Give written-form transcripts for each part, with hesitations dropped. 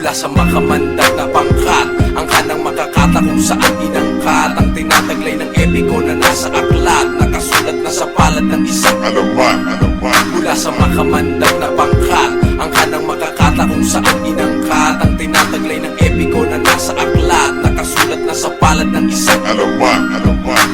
Mula sa makamandag na pangkat, ang kanang makakata kung saan inangkat ang tinataglay ng epiko na nasa aklat, nakasulat na sa palad ng isang alamat. Mula sa makamandag na pangkat, ang kanang makakata kung saan inangkat ang tinataglay ng epiko na nasa aklat, nakasulat na sa palad ng isang alamat.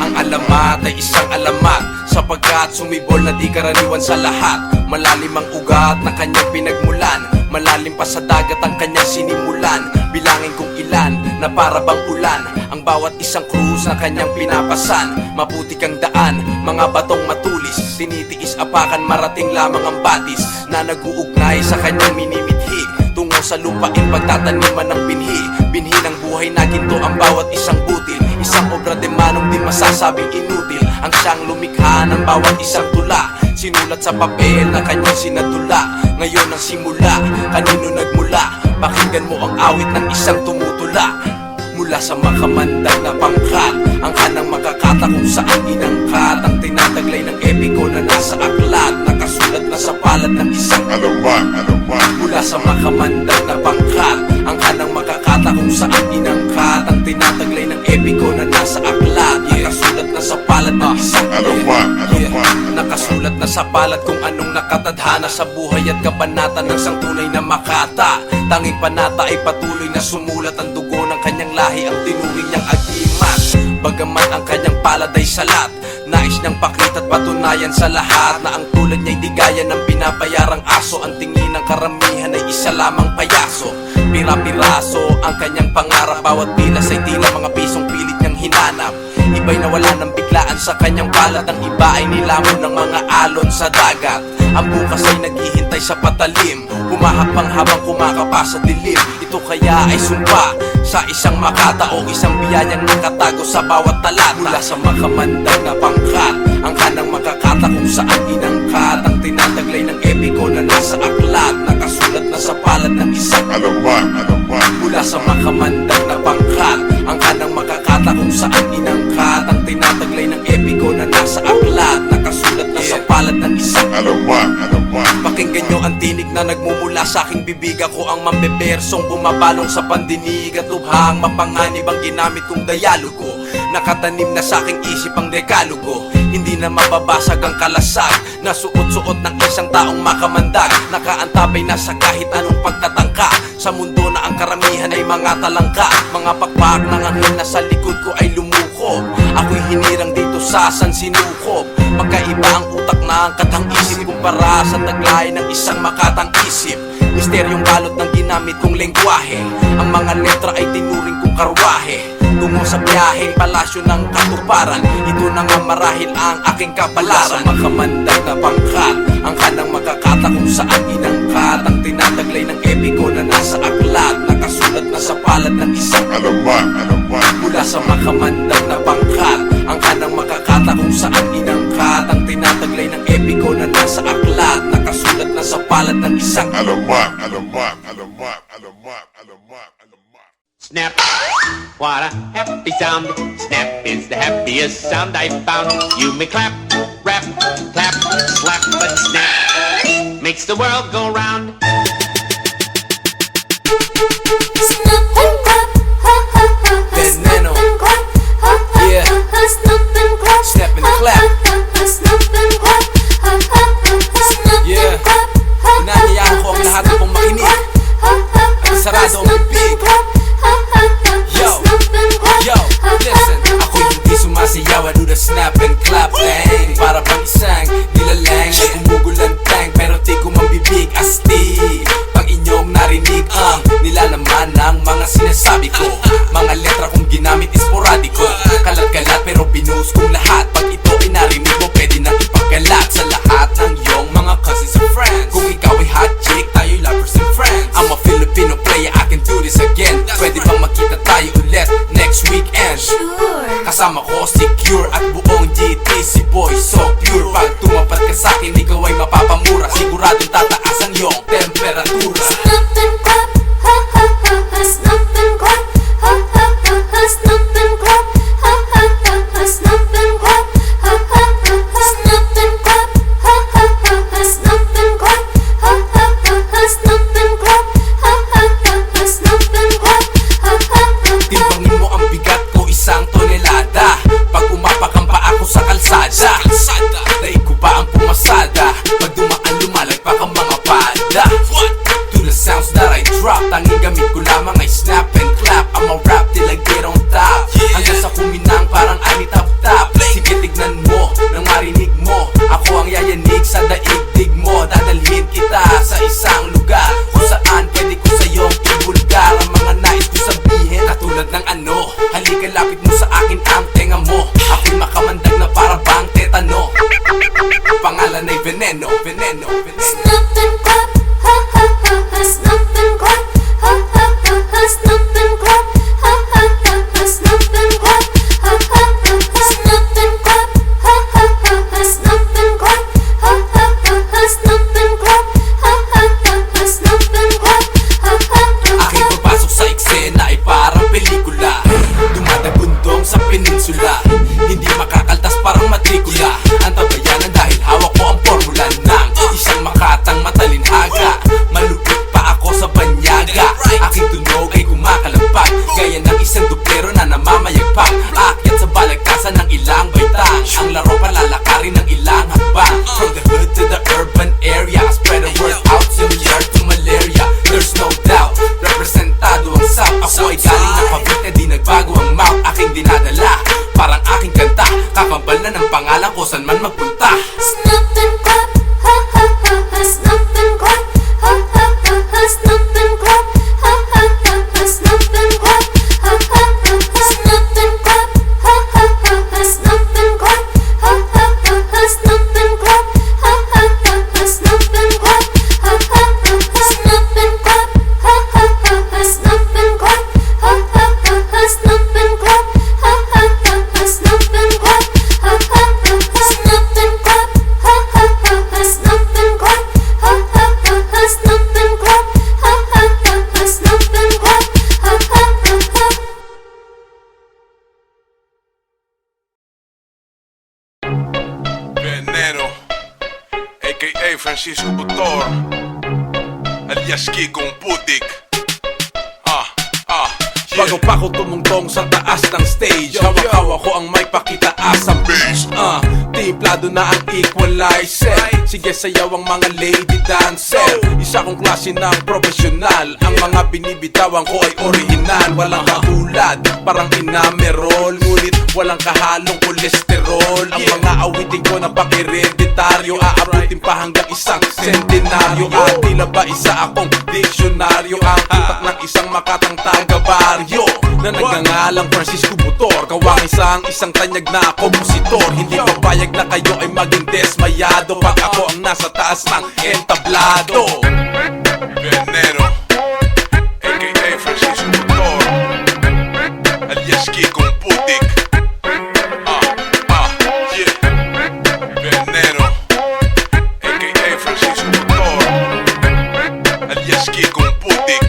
Ang alamat ay isang alamat, sapagkat sumibol na di karaniwan sa lahat. Malalim ang ugat na kanyang pinagmulan, malalim pa sa dagat ang kanyang sinimulan. Bilangin kung ilan na para bang ulan ang bawat isang krus na kanyang pinapasan. Maputik ang daan, mga batong matulis, tinitiis apakan, marating lamang ang batis na nag-uugnay sa kanyang minimithi. Tungo sa lupain pagtataniman ng binhi, binhi ng buhay na ginto ang bawat isang butil. Isang obra de manong di masasabing inutil, ang siyang lumikha ng bawat isang tula. Sinulat sa papel na kanyang sinadula, ngayon ang simula, kanino nagmula? Pakinggan mo ang awit ng isang tumutula. Mula sa makamandag na pangkat, ang kanang makakata kung saan inangkat ang tinataglay ng epiko na nasa aklat, nakasulat na sa palad ng isang alamat. Mula sa makamandag na pangkat, ang kanang makakata kung saan inangkat ang tinataglay ng epiko na nasa aklat, nakasulat na sa palad ng isang alamat. Nakasulat na sa palad kung anong nakatadhana sa buhay at kabanata ng isang tunay na makata. Tanging panata ay patuloy na sumulat, ang dugo ng kanyang lahi ang tinuring niyang agimat. Bagaman ang kanyang palad ay salat, nais niyang pakita at patunayan sa lahat na ang tulad niya'y di gaya ng binabayarang aso. Ang tingin ng karamihan ay isa lamang payaso, pira-piraso ang kanyang pangarap. Bawat pilas ay tila mga pisong pilit niyang hinanap. Iba'y nawala ng biglaan sa kanyang palad, ang iba ay nilamon ng mga alon sa dagat. Ang bukas ay naghihintay sa patalim, humahakbang habang kumakapa sa dilim. Ito kaya ay sumpa sa isang makata o isang biyayang nakatago sa bawat talata. Mula sa makamandag na pangkat, ang kanang makakata kung saan inangkat ang tinataglay ng epiko na nasa aklat, nakasulat na sa palad ng isang alamat. Mula sa makamandag na pangkat, ang kanang makakata kung saan inangkat ang tinataglay ng epiko na nasa aklat, nakasulat na sa palad ng isang alamat. Pakinggan nyo ang tinig na nagmumula sa aking bibig. Ako ang mambebersong bumabalong sa pandinig at lubhang mapanganib ang ginamit kong dialogo. Nakatanim na sa aking isip ang dekalogo, hindi na mababasag ang kalasag na suot-suot ng isang taong makamandag. Nakaantabay na sa kahit anong pagtatangka, sa mundo na ang karamihan ay mga talangka. Mga pakpak ng anghel na sa likod ko ay lumukob, ako'y hinirang dito sa San Sinukob. Magkaiba ang utak na ang katang isip kumpara sa taglay ng isang makatang isip. Misteryong balot ng ginamit kong lengguwahe, ang mga letra ay tinuring kong karwahe. Tungo sa biyaheng palasyo ng katuparan, ito na nga marahil ang aking kapalaran. Sa makamandag na pangkat, ang kanang makakata kung saan inangkat ang tinataglay ng epiko na nasa aklat, nakasulat na sa palad ng isang alamat. Mula sa makamandag na pangkat, ang kanang makakata kung saan inangkat ang tinataglay ng epiko na nasa aklat, nakasulat na sa palad ng isang alamat. Snap, what a happy sound. Snap is the happiest sound I found. You may clap, rap, clap, slap, but snap makes the world go round. Snap and clap, ha ha ha ha. Snap and clap, ha ha ha ha. Snap and clap, Snap and clap. snap and clap, ha ha ha ha. Snap and clap, Inanyayahan ko ang lahat pong makinig at sarado ang bibig. Yo, listen, ako'y hindi sumasayaw, I do the snap and clap thing. Para bang isang nilalang na gumugulantang, pero di ko mambibig asti. Pag inyong narinig ang nilalaman ng mga sinasabi ko, mga letra kong ginamit is sporadiko, kalat-kalat pero binuhos kong lahat. Pag ito ay narinig mo, pwede nang ipagkalat sa lahat ng iyong mga cousins and friends. Kung ikaw ay hot chick, tayo'y lovers and friends. I'm a Filipino player, I can do this again. Pwede bang makita tayo ulit next weekend? Kasama ko secure at buong GTC boy, so pure. Pag tumapat ka sa'kin, ikaw ay mapapamura. Siguradong tataas ang iyong temperatura. snap and clap, ha ha ha ha. Snap and clap, ha ha ha ha. Snap and clap, ha ha ha ha. Snap and clap, ha ha ha ha. Snap and clap, ha ha ha ha. Snap and clap, ha ha ha ha. Snap and clap, ha ha ha ha. pop. Tanging gamit ko lamang ay snap and clap. I'ma rap till I get on top. Hanggang sa kuminang parang ani tap-tap. Sige tignan mo, nang marinig mo, ako ang yayanig sa daigdig mo. Dadalhin kita sa isang lugar kung saan pwede ko sa'yong ibulgar ang mga nais ko sabihin. Katulad ng ano, halika lapit mo sa akin ang tenga mo. Ako'y makamandag na para bang tetano. Pangalan ay Veneno, Veneno, Veneno. Snap and clap, ha ha ha ha. Snap and clap, ha ha ha ha. Snap and clap, ha ha ha ha. Snap and clap, ha ha ha ha. Snap and clap, ha ha ha ha. Snap and clap, ha ha ha ha. Snap and clap, ha ha ha ha. Snap and clap, ha ha ha ha. Aking papasok sa eksena ay parang pelikula. Dumadagundong sa peninsula, hindi makakaltas parang matrikula. Ang tabayanan dahil hawak ko ang formula ng isang makatang matalinhaga. Malupit pa ako sa banyaga, aking tunog ay kumakalampag gaya ng isang duplero na namamayagpag. Aakyat sa balagtasan ng ilang baitang, ang laro palalakarin ng ilang hakbang. From the hood to the urban area, spread the word out, similar to malaria. There's no doubt, representado ang South. Ako ay galing ng Cavite, di nagbago ang mouth. Aking dinadala, parang aking kanta, kakambal na ng pangalan ko saan man magpunta. Snap and clap, ha ha ha ha. Snap and clap, ha ha ha ha. Snap and clap, ha ha ha ha. Snap and clap, ha ha ha ha. Snap and clap, ha ha ha ha. Snap and clap, ha ha ha ha. Snap and clap, ha ha ha ha. Snap and clap, ha ha ha ha. Snap and clap, ha ha ha ha. Snap and clap, ha ha ha ha. Snap and clap, ha ha ha ha. Snap and clap, ha ha ha ha. Snap and clap, ha ha ha ha. Snap and clap, ha ha ha ha. Snap and clap, ha ha ha ha. Snap and clap, ha ha ha ha. Veneno, a.k.a. Francisco Butor, alias Kikong Putik. Bago pa ko tumungtong sa taas ng stage, hawak-hawak ko ang may pakitaas ang bass. Timplado na ang equalizer, sige sayaw ang mga lady dancer. Isa kong klase ng profesional, ang mga binibitawan ko ay original. Walang katulad, parang inamerol, ngunit walang kahalong kolesterol. Ang mga awitin ko na pang-hereditaryo, aabutin pa hanggang isang sentenaryo. At tila ba isa akong diksyonaryo, ang utak ng isang makatang taga-baryo na nagngangalang Francisco Butor. Kawang isang tanyag na kompositor. Hindi papayag na kayo ay maging desmayado pag ako ang nasa taas ng entablado. Veneno, a.k.a. Francisco Butor, alias Kikong Putik. Yeah. Veneno, a.k.a. Francisco Butor, alias Kikong Putik.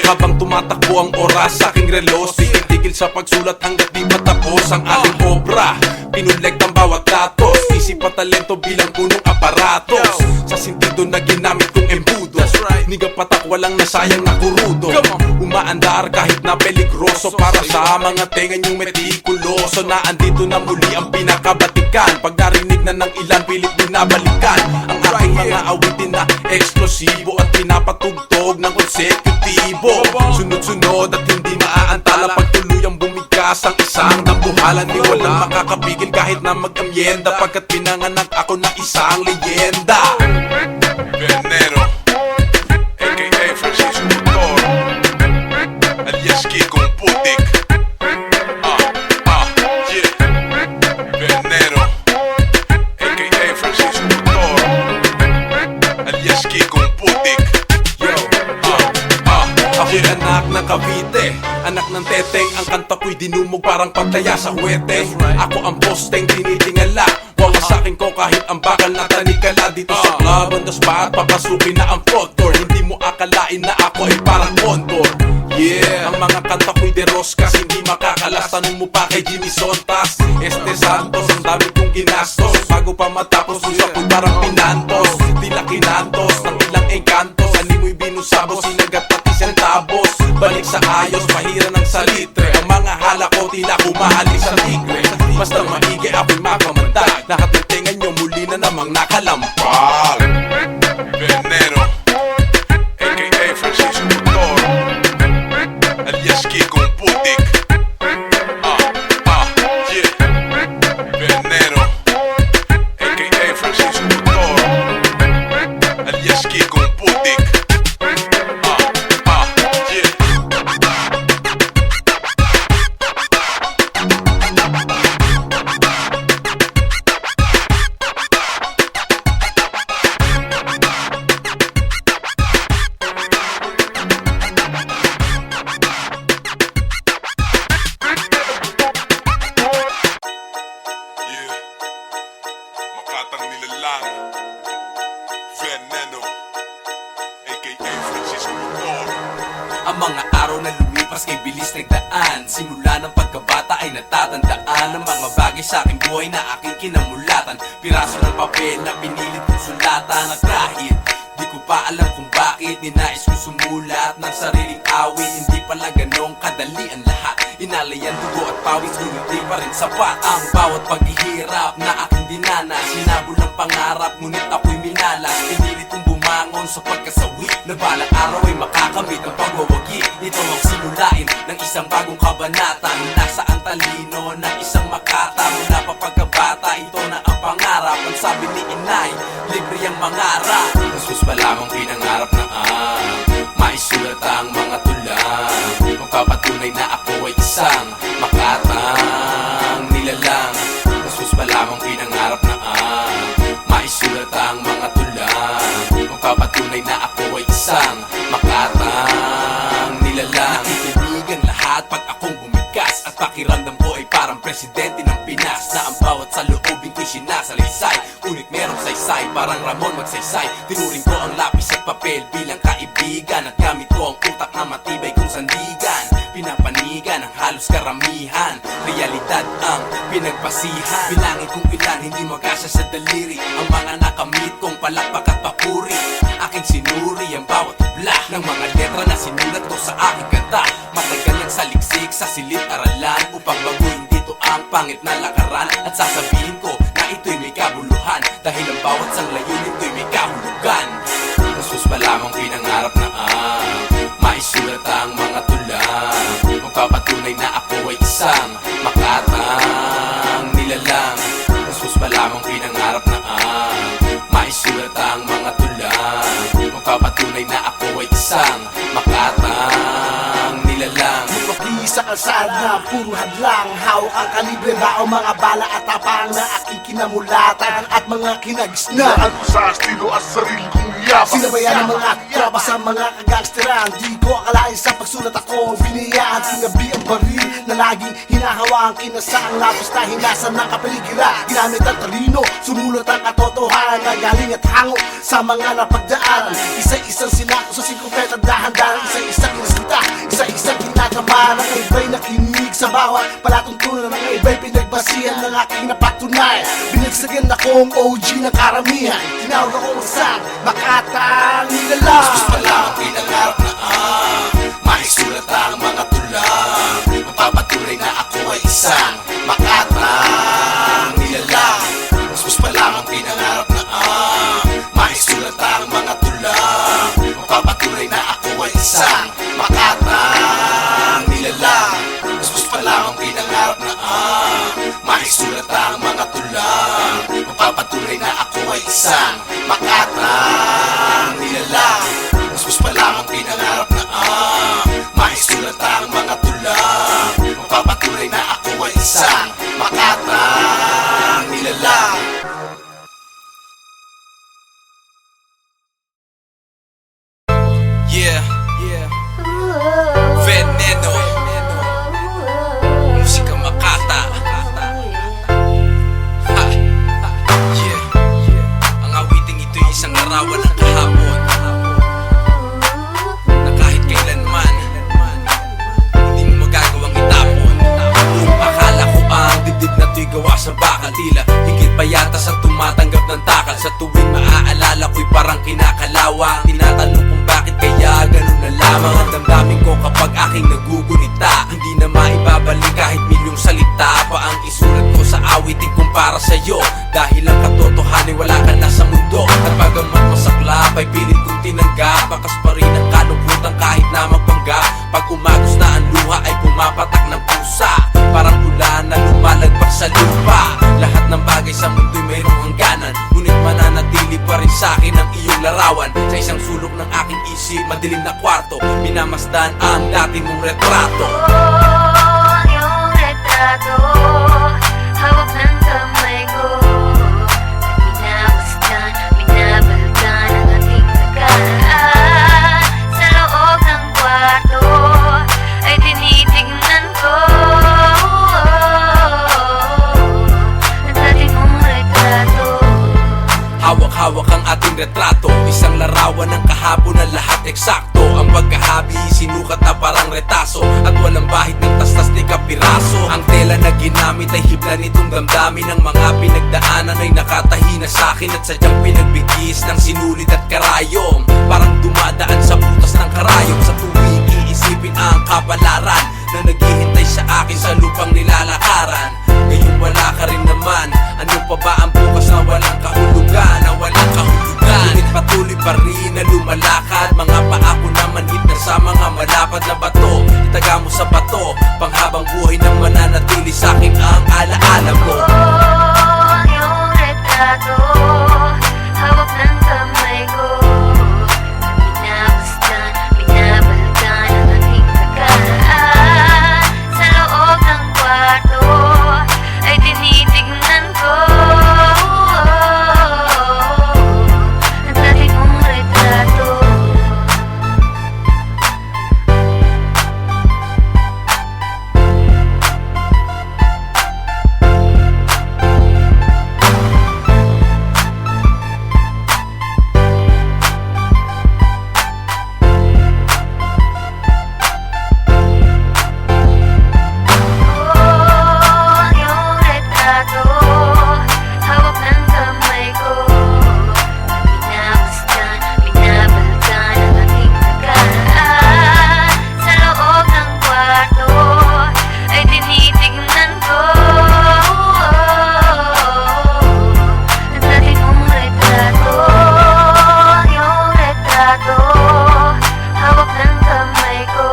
Habang tumatakbo ang oras sa aking relos, di tigil sa pagsulat hanggat di patapos ang aking obra. Pinulekt ang bawat datos, isip at talento bilang punong aparatos. Sa sentido na ginamit kong embudo, nigapatak walang nasayang na kurudo. Umaandar kahit na peligroso para sa mga tenga niyong metikuloso. Na andito na muli ang pinakabatikan, pag narinig na ng ilan pilit binabalikan ang aking mga awitin na eksplosibo at pinapatugtog ng konsekutibo. Sunod-sunod at hindi maaantala, pag tuluyang bumigkas ang isang dambuhalan. Di walang makakapigil kahit na mag-amyenda, pagkat pinanganak ako na isang leyenda. Veneno, a.k.a. Francisco Butor, alias Kikong Putik. Yeah. Veneno, a.k.a. Francisco Butor, alias Kikong Putik. Ako'y anak ng Cavite, anak ng teteng. Ang kanta ko'y dinumog parang pagtaya sa huwete. Ako ang posteng tinitingala, wawasakin ko kahit ang bakal na tanikala. Dito sa club on the spot, papasukin na ang front door. Hindi mo akalain na ako ay parang condor. Yeah, ang mga kanta ko'y de Roscas, hindi makakalas. Tanong mo pa kay Jimmy Sontas, Este Santos, ang dami kong ginastos. Bago pa matapos, usap ko'y parang pinantos. Tila kinantos ng ilang engkantos, ani mo'y binusabos, sinagat pati centavos. Balik sa ayos, mahira ng salitre. Ang mga hala ko tila kumahalik sa tigre. Basta maigi ako'y makamandag, lahat ng tenga nyo muli na namang nakalampag. Veneno, Ang mga araw na lumipas kay bilis nagdaan. Simula ng pagkabata ay natatandaan ang mga bagay sa aking buhay na aking kinamulatan. Piraso ng papel na pinilit kong sulatan. At kahit di ko pa alam kung bakit ninais ko sumulat ng sariling awit, hindi pala ganong kadali ang lahat. Inalayan dugo at pawis, ngunit di pa rin sapat ang bawat paghihirap na aking dinanas. Hinabol ng pangarap, ngunit ako'y minalas. Pinilit kong bumangon sa pagkasawi na balang araw ay makakamit ang pagwawagi. Ito ang simulain ng isang bagong kabanata. Nasa ang talino ng isang makata. Mula pa pagkabata, ito na ang pangarap. Ang sabi ni inay, libre ang mangarap. Sus pa lamang pinangarap na maisulat ang mga tulang. Magpapatunay na ako ay isang makatang nilalang. Sus pa lamang pinangarap na maisulat ang mga tulang. Magpapatunay na ako ay isang makatang nilalang. Nakikiligan lahat pag akong bumigas. At pakiramdam ko ay parang presidente ng Pinas, na ang bawat saloobin ko'y sinasalaysay. Ngunit merong saysay, parang Ramon magsaysay. Tinuring ko ang lapis at papel bilang kaibigan. At gamit ko ang utak na matibay kong sandigan. Pinapanigan ang halos karamihan. Realidad ang pinagpasihan. Bilangin kung ilan, hindi magkasya sa daliri ang mga nakamit kong palakpak at papuri. Aking sinuri ang bawat tubla ng mga letra na sinulat ko sa aking kanta. Matagal ang saliksik sa silid-aralan upang baguhin dito ang pangit na lakaran. At sasabihin ko na ito'y may kabuluhan, dahil ang bawat sanglayunin ko'y may kahulugan. Sus pa lamang pinangarap na maisulat ang mga tulang. Magpapatunay na ako ay isang makatang nilalang. Sus pa lamang pinangarap na maisulat ang mga tulang. Magpapatunay na ako ay isang makatang nilalang. Mapagli sa kalsada, puro hadlang. Hawak ang kalibre ba o mga bala at tapang na aking kinamulatan at mga kinagisna. Ano sa estilo at sarili kong yabang. Sinabayan ng mga tropa sa mga kagangsteran. Di ko akalain sa pagsulat ako biniyaan. Sinabi ang baril na laging hinahawaan. Kinasaang lapis na hinasan ng kapaligiran. Ginamit ang talino, sumulat ang katotohanan na galing at hango sa mga napagdaanan. Isa-isang sinako sa 50 dahan-dahan. Isa-isang kinasita, isa-isang kinakabahan. Ang iba'y nakinig sa bawat palatuntunan. Ang iba'y pinagbasihan ng aking napatunayan. Binagsagan akong OG ng karamihan. Tinawag akong isang makatang nilalang. Sus pa lamang pinangarap na maisulat ang mga tulang. Magpapatunay na ako ay isang makatang nilalang. Sus pa lamang pinangarap na maisulat ang mga tulang. Magpapatunay na ako ay isang makatang nilalang. Sus pa lamang pinangarap na maisulat ang mga tulang. Magpapatunay na ako ay isang makatang nilalang. Sus pa lamang pinangarap na maisulat ang mga tulang. Magpapatunay na ako ay isang makatang nilalang. Yeah, Veneno, musika Makata. Ha, yeah. Ang awiting ito'y isang larawan ng kahapon, na kahit kailanman hindi mo magagawang itapon. Kung akala ko ang dibdib na to'y gawa sa bakal, tila higit pa yata sa tumatanggap ng takal. Sa tuwing maaalala ko'y parang kinakalawang. Tinatanong kung bakit kaya ganun na lamang ang damdamin ko kapag aking nagugunita. Hindi na maibabalik kahit milyong salita pa ang isulat ko sa awitin kong para sa'yo. Dahil ang katotohanan wala ka na sa mundo. At bagamat masaklap ay pilit kong tinanggap. Bakas pa rin ang kalungkutan kahit na magpanggap. Pag umagos na ang luha ay pumapatak ng pusa, parang ulan na lumalagpak sa lupa. Lahat ng bagay sa mundo'y mayroong hangganan, ngunit mananatili pa rin sa'kin ang iyong larawan. Sa isang sulok ng aking isip, madilim na kwarto, minamasdan ang dati mong retrato. Ang iyong retrato, hawak ng kamay ko. At binabalkan ang ating nakaraan. Sa loob ng kwarto ay tinitignan ko ang dati mong retrato. Hawak-hawak ang ating retrato, isang larawan ng kahapon na lahat eksakto. Ang pagkahabi, sinukat na parang retaso at walang bahid ng tastas ni kapiraso. Ang tela na ginamit ay hibla nitong damdamin ng mga pinagdaanan ay nakatahi na sa'kin at sadyang pinagbigis ng sinulid at karayom. Parang dumadaan sa butas ng karayom, sa tuwing iisipin ang kapalaran na naghihintay sa akin sa lupang nilalakaran. Ngayon wala ka rin naman, ano pa ba ang bukas na walang kahulugan, na walang kahulugan? Ngunit patuloy pa rin na lumalakad, mga paa ko naman hit na sa mga malapad na bato. Itaga mo sa bato, panghabang buhay nang mananatili sa'kin ang alaala mo. Ang iyong retrato, hawak ng kamay ko. Binabastan, binabaltan ang ating nakaraan. Sa loob ng kwarto ay tinitignan ko ang dati mong retrato. Ang iyong retrato, hawak ng kamay ko. Binabastan, binabaltan ang ating nakaraan. Sa loob ng kwarto ay tinitignan ko ang dati mong retrato. Ang iyong retrato, hawak ng kamay ko.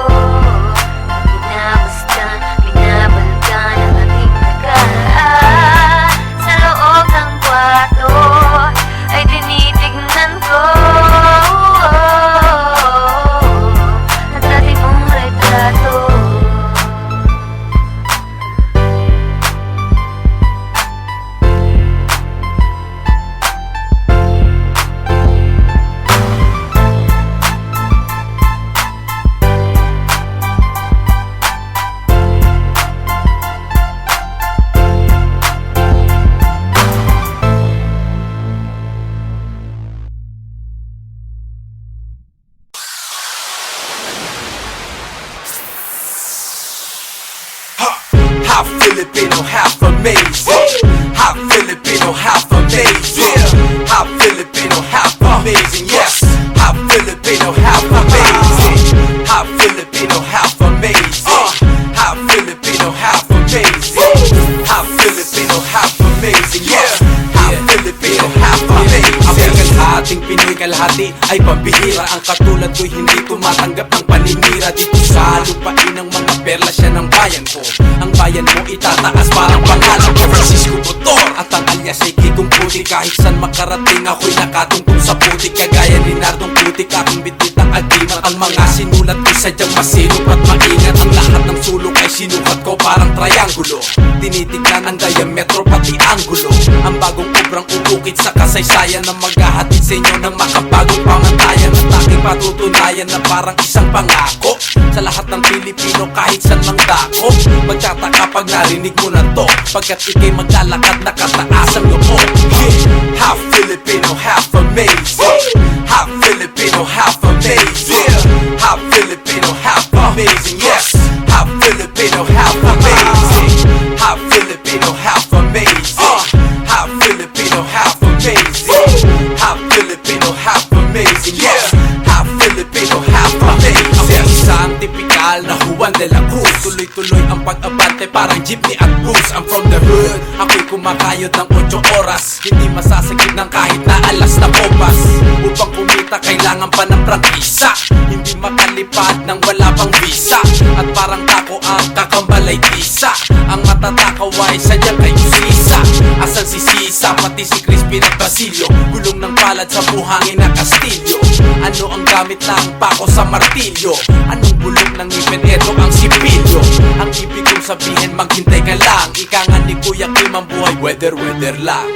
Binabastan, binabaltan ang ating nakaraan. Sa loob ng kwarto ay tinitignan ko ang dati mong retrato. Half Filipino, half amazing. Half Filipino, half amazing. Half Filipino, half amazing. Yes, half Filipino, half amazing. Half Filipino, half amazing. Half Filipino, half amazing. Half Filipino, half amazing. Yeah, half Filipino, half amazing. Ang kalhating Pinoy kalahati ay pambihira. Ang katulad ko'y hindi tumatanggap ng paninira. Dito sa lupain ng mga perla siya ng bayan ko. Ang bayan mo itataas parang pangalan ko, Francisco Botor. At ang alias ay Kikong Putik. Kahit saan makarating ako'y nakatungtong sa putik. Kagaya ni Nardong Putik, aking bitbit ang agrimat. Ang mga sinulat ko'y sadyang masinop at maingat. Ang lahat ng sulok ay sinukat ko parang triangulo. Tinitignan ang diametro pati anggulo. Ang bagong obrang ubukit sa kasaysayan na maghahatid sa inyo ng makabagong pamantayan. At aking patutunayan na parang isang pangako sa lahat ng Pilipino kahit saan mang dako. Magtataka pag narinig mo na to, pagkat ikay maglalakad na kataas ang loob. Half Filipino, half amazing. Half Filipino, half amazing. Half Filipino, half amazing. Yes, half Filipino, half amazing. Half Filipino, half amazing. Half Filipino, half amazing. Half Filipino, half amazing. Yeah, half Filipino, half amazing. Ang isang tipikal na Juan de la Cruz. Tuloy-tuloy ang pag-abante parang jeepney at bus. I'm from the hood, ako'y kumakayod ng 8 oras. Hindi masasagip ng kahit na alas na kopas. Upang kumita kailangan pa ng prangkisa. Hindi makalipad ng wala pang visa. At parang tako ang kakambalay tisa. Ang matatakaw ay sadyang kay Usisa. Asan si Sisa, pati si Crispin at Basilio. Gulong ng palad sa buhangin na Kastilyo. Ano ang gamit ng pako sa martilyo? Anong bulong ng ngipin? Eto ang sipilyo. Ang ibig kong sabihin, maghintay ka lang. Ika nga ni Kuya Kim ang buhay, weather lang.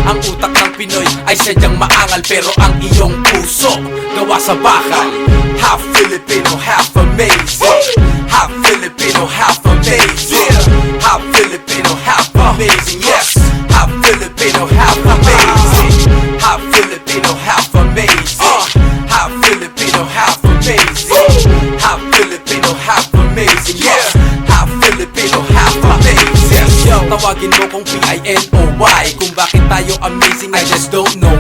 Ang utak ng Pinoy ay sadyang maangal, pero ang iyong puso gawa sa bakal. Half Filipino, half amazing. Half Filipino, half amazing. Half Filipino, half amazing. Yes, half Filipino, half amazing. Half Filipino, half amazing. Half Filipino, half amazing.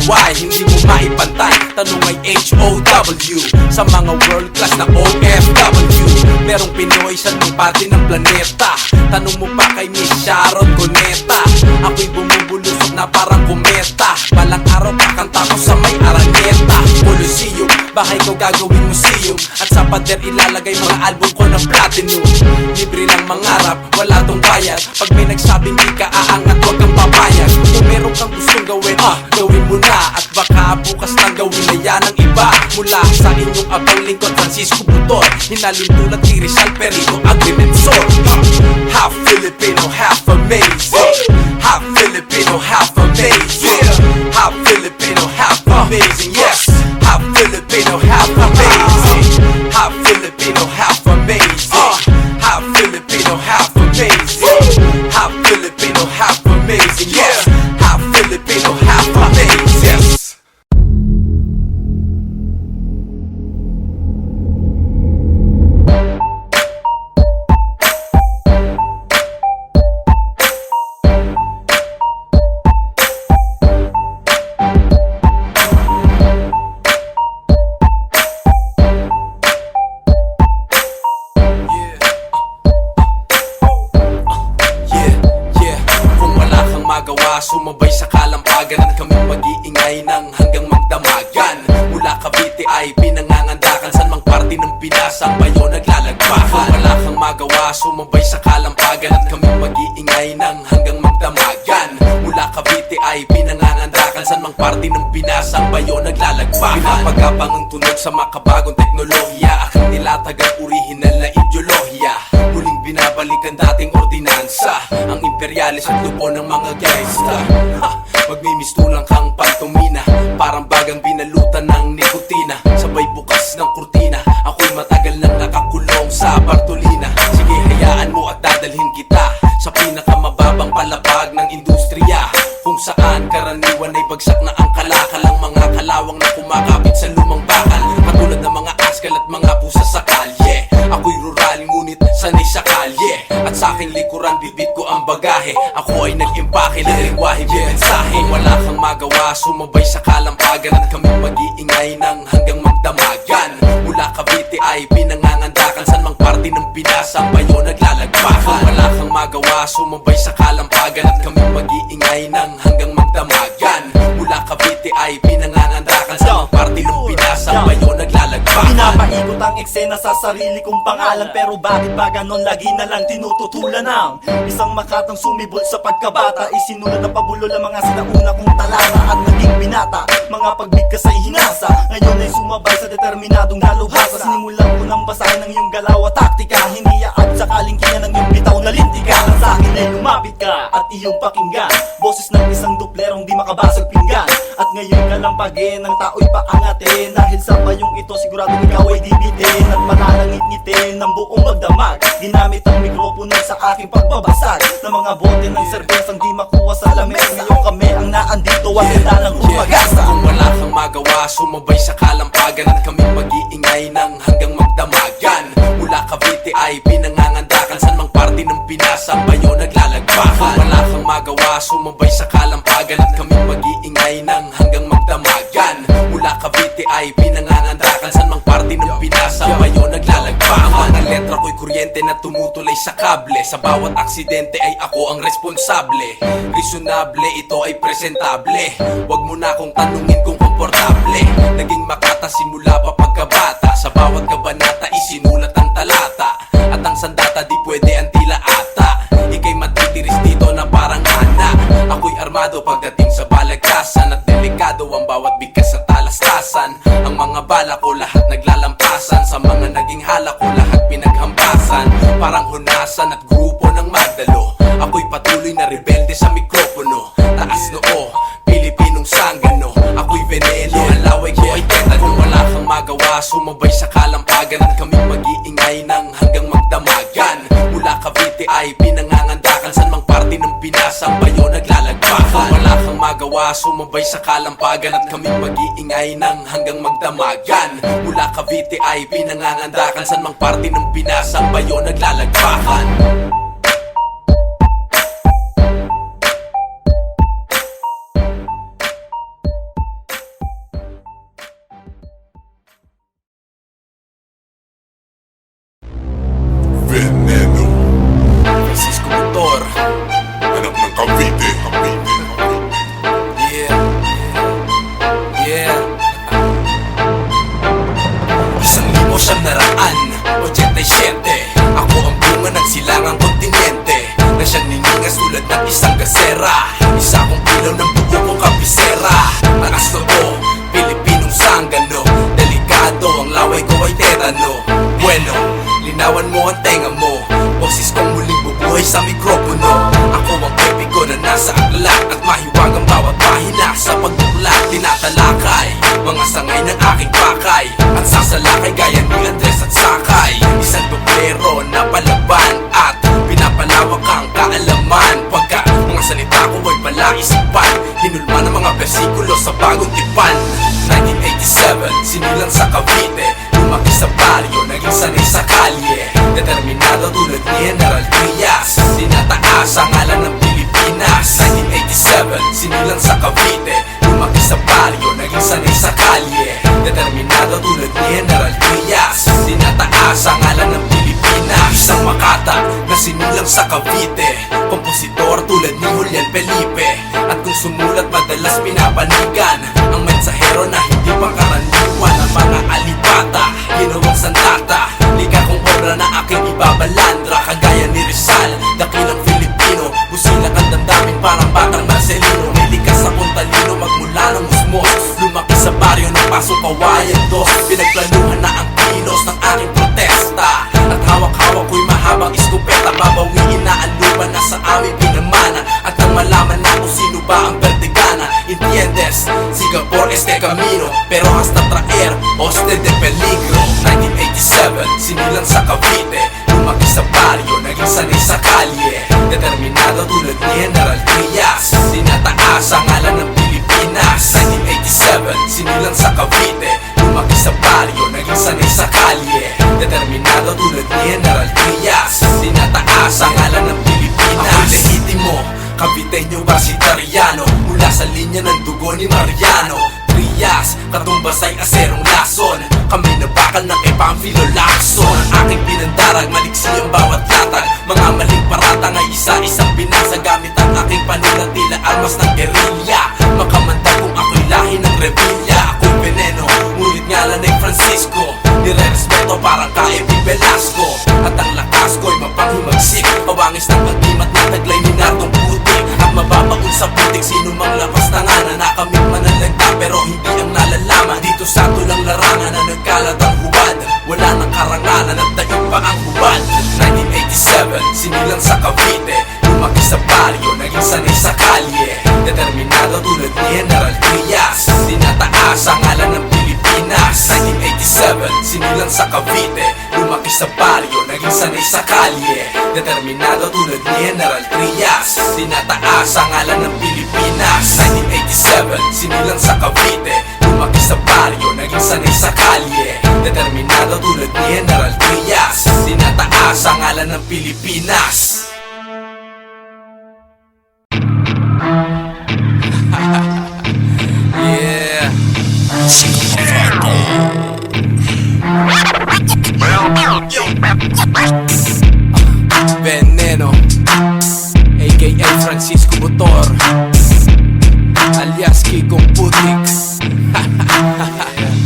why hindi mo maipantay. Tanong ay HOW sa mga world class na OFW. Merong Pinoy sa nung parte ng planeta. Tanong mo pa kay Miss Sharon Cuneta. Ako'y bumubulusok na parang kometa. Balang araw kakanta ko sa may Araneta. Coliseum, bahay ko gagawin museum. At sa pader ilalagay mga album ko ng platinum. Libre lang mangarap, wala tong bayad. Pag may nagsabing di ka aangat, huwag kang papayag. Kung meron kang gustong gawin, gawin mo na. At baka bukas lang gawin na yan ang iba. Mula sa inyong abang lingkod, Francisco Butor. Hinalin tulad ni Rizal Perito Agrimensor. Half Filipino, half amazing. Half Filipino, half amazing. Half Filipino, half amazing. Yes, half Filipino, half amazing. Half Filipino, half amazing. Half Filipino, half amazing. Half Filipino, half amazing. Yes, half Filipino, half amazing. Yes. Sumabay sa kalampagan at kami mag-iingay ng hanggang magdamagan. Mula Cavite ay pinangangandakan, san mang parte ng Pinas ang bayo naglalagpakan. Wala kang magawa, sumabay sa kalampagan at kami mag-iingay ng hanggang magdamagan. Mula Cavite ay pinangangandakan, san mang parte ng Pinas ang bayo naglalagpakan. Pinapagapang ang tunog sa makabagong teknolohiya, aking nilatag ang orihinal na ideolohiya. Muling binabalik ang dating ordinansa, ang imperialis at lupo ng mga gangsta. Magmimistulang kang pantomina, parang bagang binalutan ng nikotina. Sabay bukas ng kurtina, ako'y matagal nang nakakulong sa Bartolina. Sige, hayaan mo at dadalhin kita sa pinakamababang palapag ng industriya, kung saan karaniwan ay bagsak na ang kalakalang mga kalawang na kumakapit sa lumang bakal. Katulad ng mga askal at mga pusa sa kalye. Ako'y rural ngunit sanay sa kalye, at sa aking likuran bibit ko ang bagahe. Ako ay nag-impake ng lingwahe, mensahe. Wala kang magawa, sumabay sa kalampagan at kami mag-iingay ng hanggang magdamagan. Mula Cavite ay pinangangandakan, san mang parte ng Pinas ang bayo naglalagpakan. Wala kang magawa, sumabay sa kalampagan at kami mag-iingay ng hanggang magdamagan. Mula Cavite ay pinangangandakan, san mang parte ng Pinas ang bayo naglalagpakan. Pinapaikot ang eksena sa sarili kong pangalan, pero bakit ba ganon lagi na lang tinututulan ng isang makatang sumibol sa pagkabata? Isinulat na pabulol ang mga sinauna kong talata at naging binata, mga pagbigkas ay hinasa. Ngayon ay sumabay sa determinadong naluhasa. Sinimulan ko ng basahin ng iyong galaw at taktika, hiniyaat sa kalingkingan ng iyong bitaw na lintika. Nang sa akin ay lumapit ka at iyong pakinggan boses ng isang duplerong di makabasag pinggan. At ngayon kalampagin ng tao'y paangatin, dahil sa bayong ito siguradong ikaw ay dibitin at mananangit-ngitin ng buong magdamag. Ginamit ang mikropono sa aking pagbabasag ng mga bote ng serbesang di makuha sa lamis. Ngayon kami ang naandito at handa ng umagasa. Kung wala kang magawa, sumabay sa kalampagan at kami mag-iingay ng hanggang magdamagan. Mula Cavite ay pinangangandakan, san mang parte ng Pinas ang bayo naglalagpakan. Wala kang magawa, sumabay sa kalampagan at kami mag-iingay ng hanggang magdamagan. Mula Cavite ay pinangangandakan, san mang parte ng Pinas ang bayo naglalagpakan. Ang mga letra ko'y kuryente na tumutulay sa kable. Sa bawat aksidente ay ako ang responsable. Reasonable, ito ay presentable. Huwag mo na akong tanungin kung komportable. Naging makata simula pa pagkabata. Sa bawat kabanata isinulat ang talata, at ang sandata di pwede ang tila ata. Ika'y matitiris dito na parang anak. Ako'y armado pagdating sa balagtasan, at delikado ang bawat bigkas sa talastasan. Ang mga bala ko lahat naglalampasan, sa mga naging hala ko lahat pinaghampasan. Parang hunasan at grupo ng magdalo, ako'y patuloy na rebelde sa mikropono. Taas noo, Pilipinong sanggano, ako'y veneno, ang laway ko ay tetano. Wala kang magawa, sumabay sa kalampagan at kami mag-iingay ng hanggang magdamagan. Mula Cavite ay pinangangandakan, san mang parte ng Pinas ang bayo naglalagpakan. Wala kang magawa, sumabay sa kalampagan at kami mag-iingay ng hanggang magdamagan. Mula Cavite ay pinangangandakan, san mang parte ng Pinas ang bayo naglalagpakan. isang gasera. Isa kong ilaw ng buo kong kabisera. Taas noo, Pilipinong sanggano. Delikado, ang laway ko ay tetano. Bueno, linawan mo ang tenga mo. Boses kong muling bubuhay sa mikropono. Ako ang epiko na nasa aklat at mahiwagang bawat pahina sa pagduklat. Tinatalakay mga sangay ng aking pakay at sasalakay gaya ni Andres at Sakay. Isang doblero na palaban at pinapalawak ang kaalaman. Pagka mga salita ko ay palaisipan, hinulma ng mga bersikulo sa bagong tipan. 1987, sinilang sa Cavite, lumaki sa baryo, naging sanay sa kalye. Determinado tulad ni General Trias, tinataas ang ngalan ng Pilipinas. 1987, sinilang sa Cavite, lumaki sa baryo, naging sanay sa kalye. Determinado tulad ni General Trias, tinataas ang ngalan ng Pilipinas. Isang makata na sinilang sa Cavite, kompositor tulad ni Julian Felipe. At kung sumulat madalas pinapanigan ang mensahero na hindi pangkaraniwan. Ang mga alipata, ginawang sandata, liga kong obra na aking ibabalandra. Kagaya ni Rizal, dakilang Filipino, busilak ang damdamin parang batang Marcelino. May likas akong talino magmula ng musmos, lumaki sa baryo ng Pasong Kawayan 2. Pinagplanuhan na ang kilos ng aking protesta, at hawak-hawak ko'y mahabang iskopeta. Babawiin na ang lupa na sa aming pinamana, at nang malaman na kung sino ba ang Vertigana. Entiendes? Singapore este camino, pero hasta traer hoste de peligro. 1987, sinilang sa Cavite, lumaki sa baryo, naging sanay sa kalye. Determinado tulad ni General Trias, tinataas ang ngalan ng Pilipinas. 1987, sinilang sa Cavite, lumaki sa baryo, naging sanay sa kalye. Determinado tulad ni General Trias, tinataas ang ngalan ng Pilipinas. Ako'y legitimo, Caviteño Basitariano, mula sa linya ng dugo ni Mariano Trias, katumbas ay aserong lason. Kami nabakal ng Epamphilo Lacson. Ang aking pinandarag, maliksi ang bawat latag. Mga maling paratang ay isa-isang binasa. Gamit ang aking panila, tila armas ng guerrilla. Makamanda kung ako'y lahi ng rebilla. Ako'y veneno, ngunit ngalan ay Francisco. Nire-respeto parang K.F. Velasco. At ang lakas ko'y mapanghimagsik, pawangis ng agimat na taglay ni Nardong Putik. At mababaon sa putik, sino mang lapas tanganan. Nakamit manalagda pero hindi ang nalalaman. Dito sa tulang larangan na nagkalat ang hubad, wala nang karangalan at daig pa ang hubad. 1987, sinilang sa Cavite, lumaki sa baryo, naging sanay sa kalye. Determinado tulad ni General Trias, tinataas ang ngalan ng Pilipinas. 1987, sinilang sa Cavite, lumaki sa baryo, naging sanay sa kalye. Determinado tulad ni General Trias, tinataas ang ngalan ng Pilipinas. 1987, sinilang sa Cavite, lumaki sa baryo, naging sanay sa kalye. Determinado tulad ni General Trias, tinataas ang ngalan ng Pilipinas. Yeah. Veneno, a.k.a. Francisco Butor, alias Kikong Putik.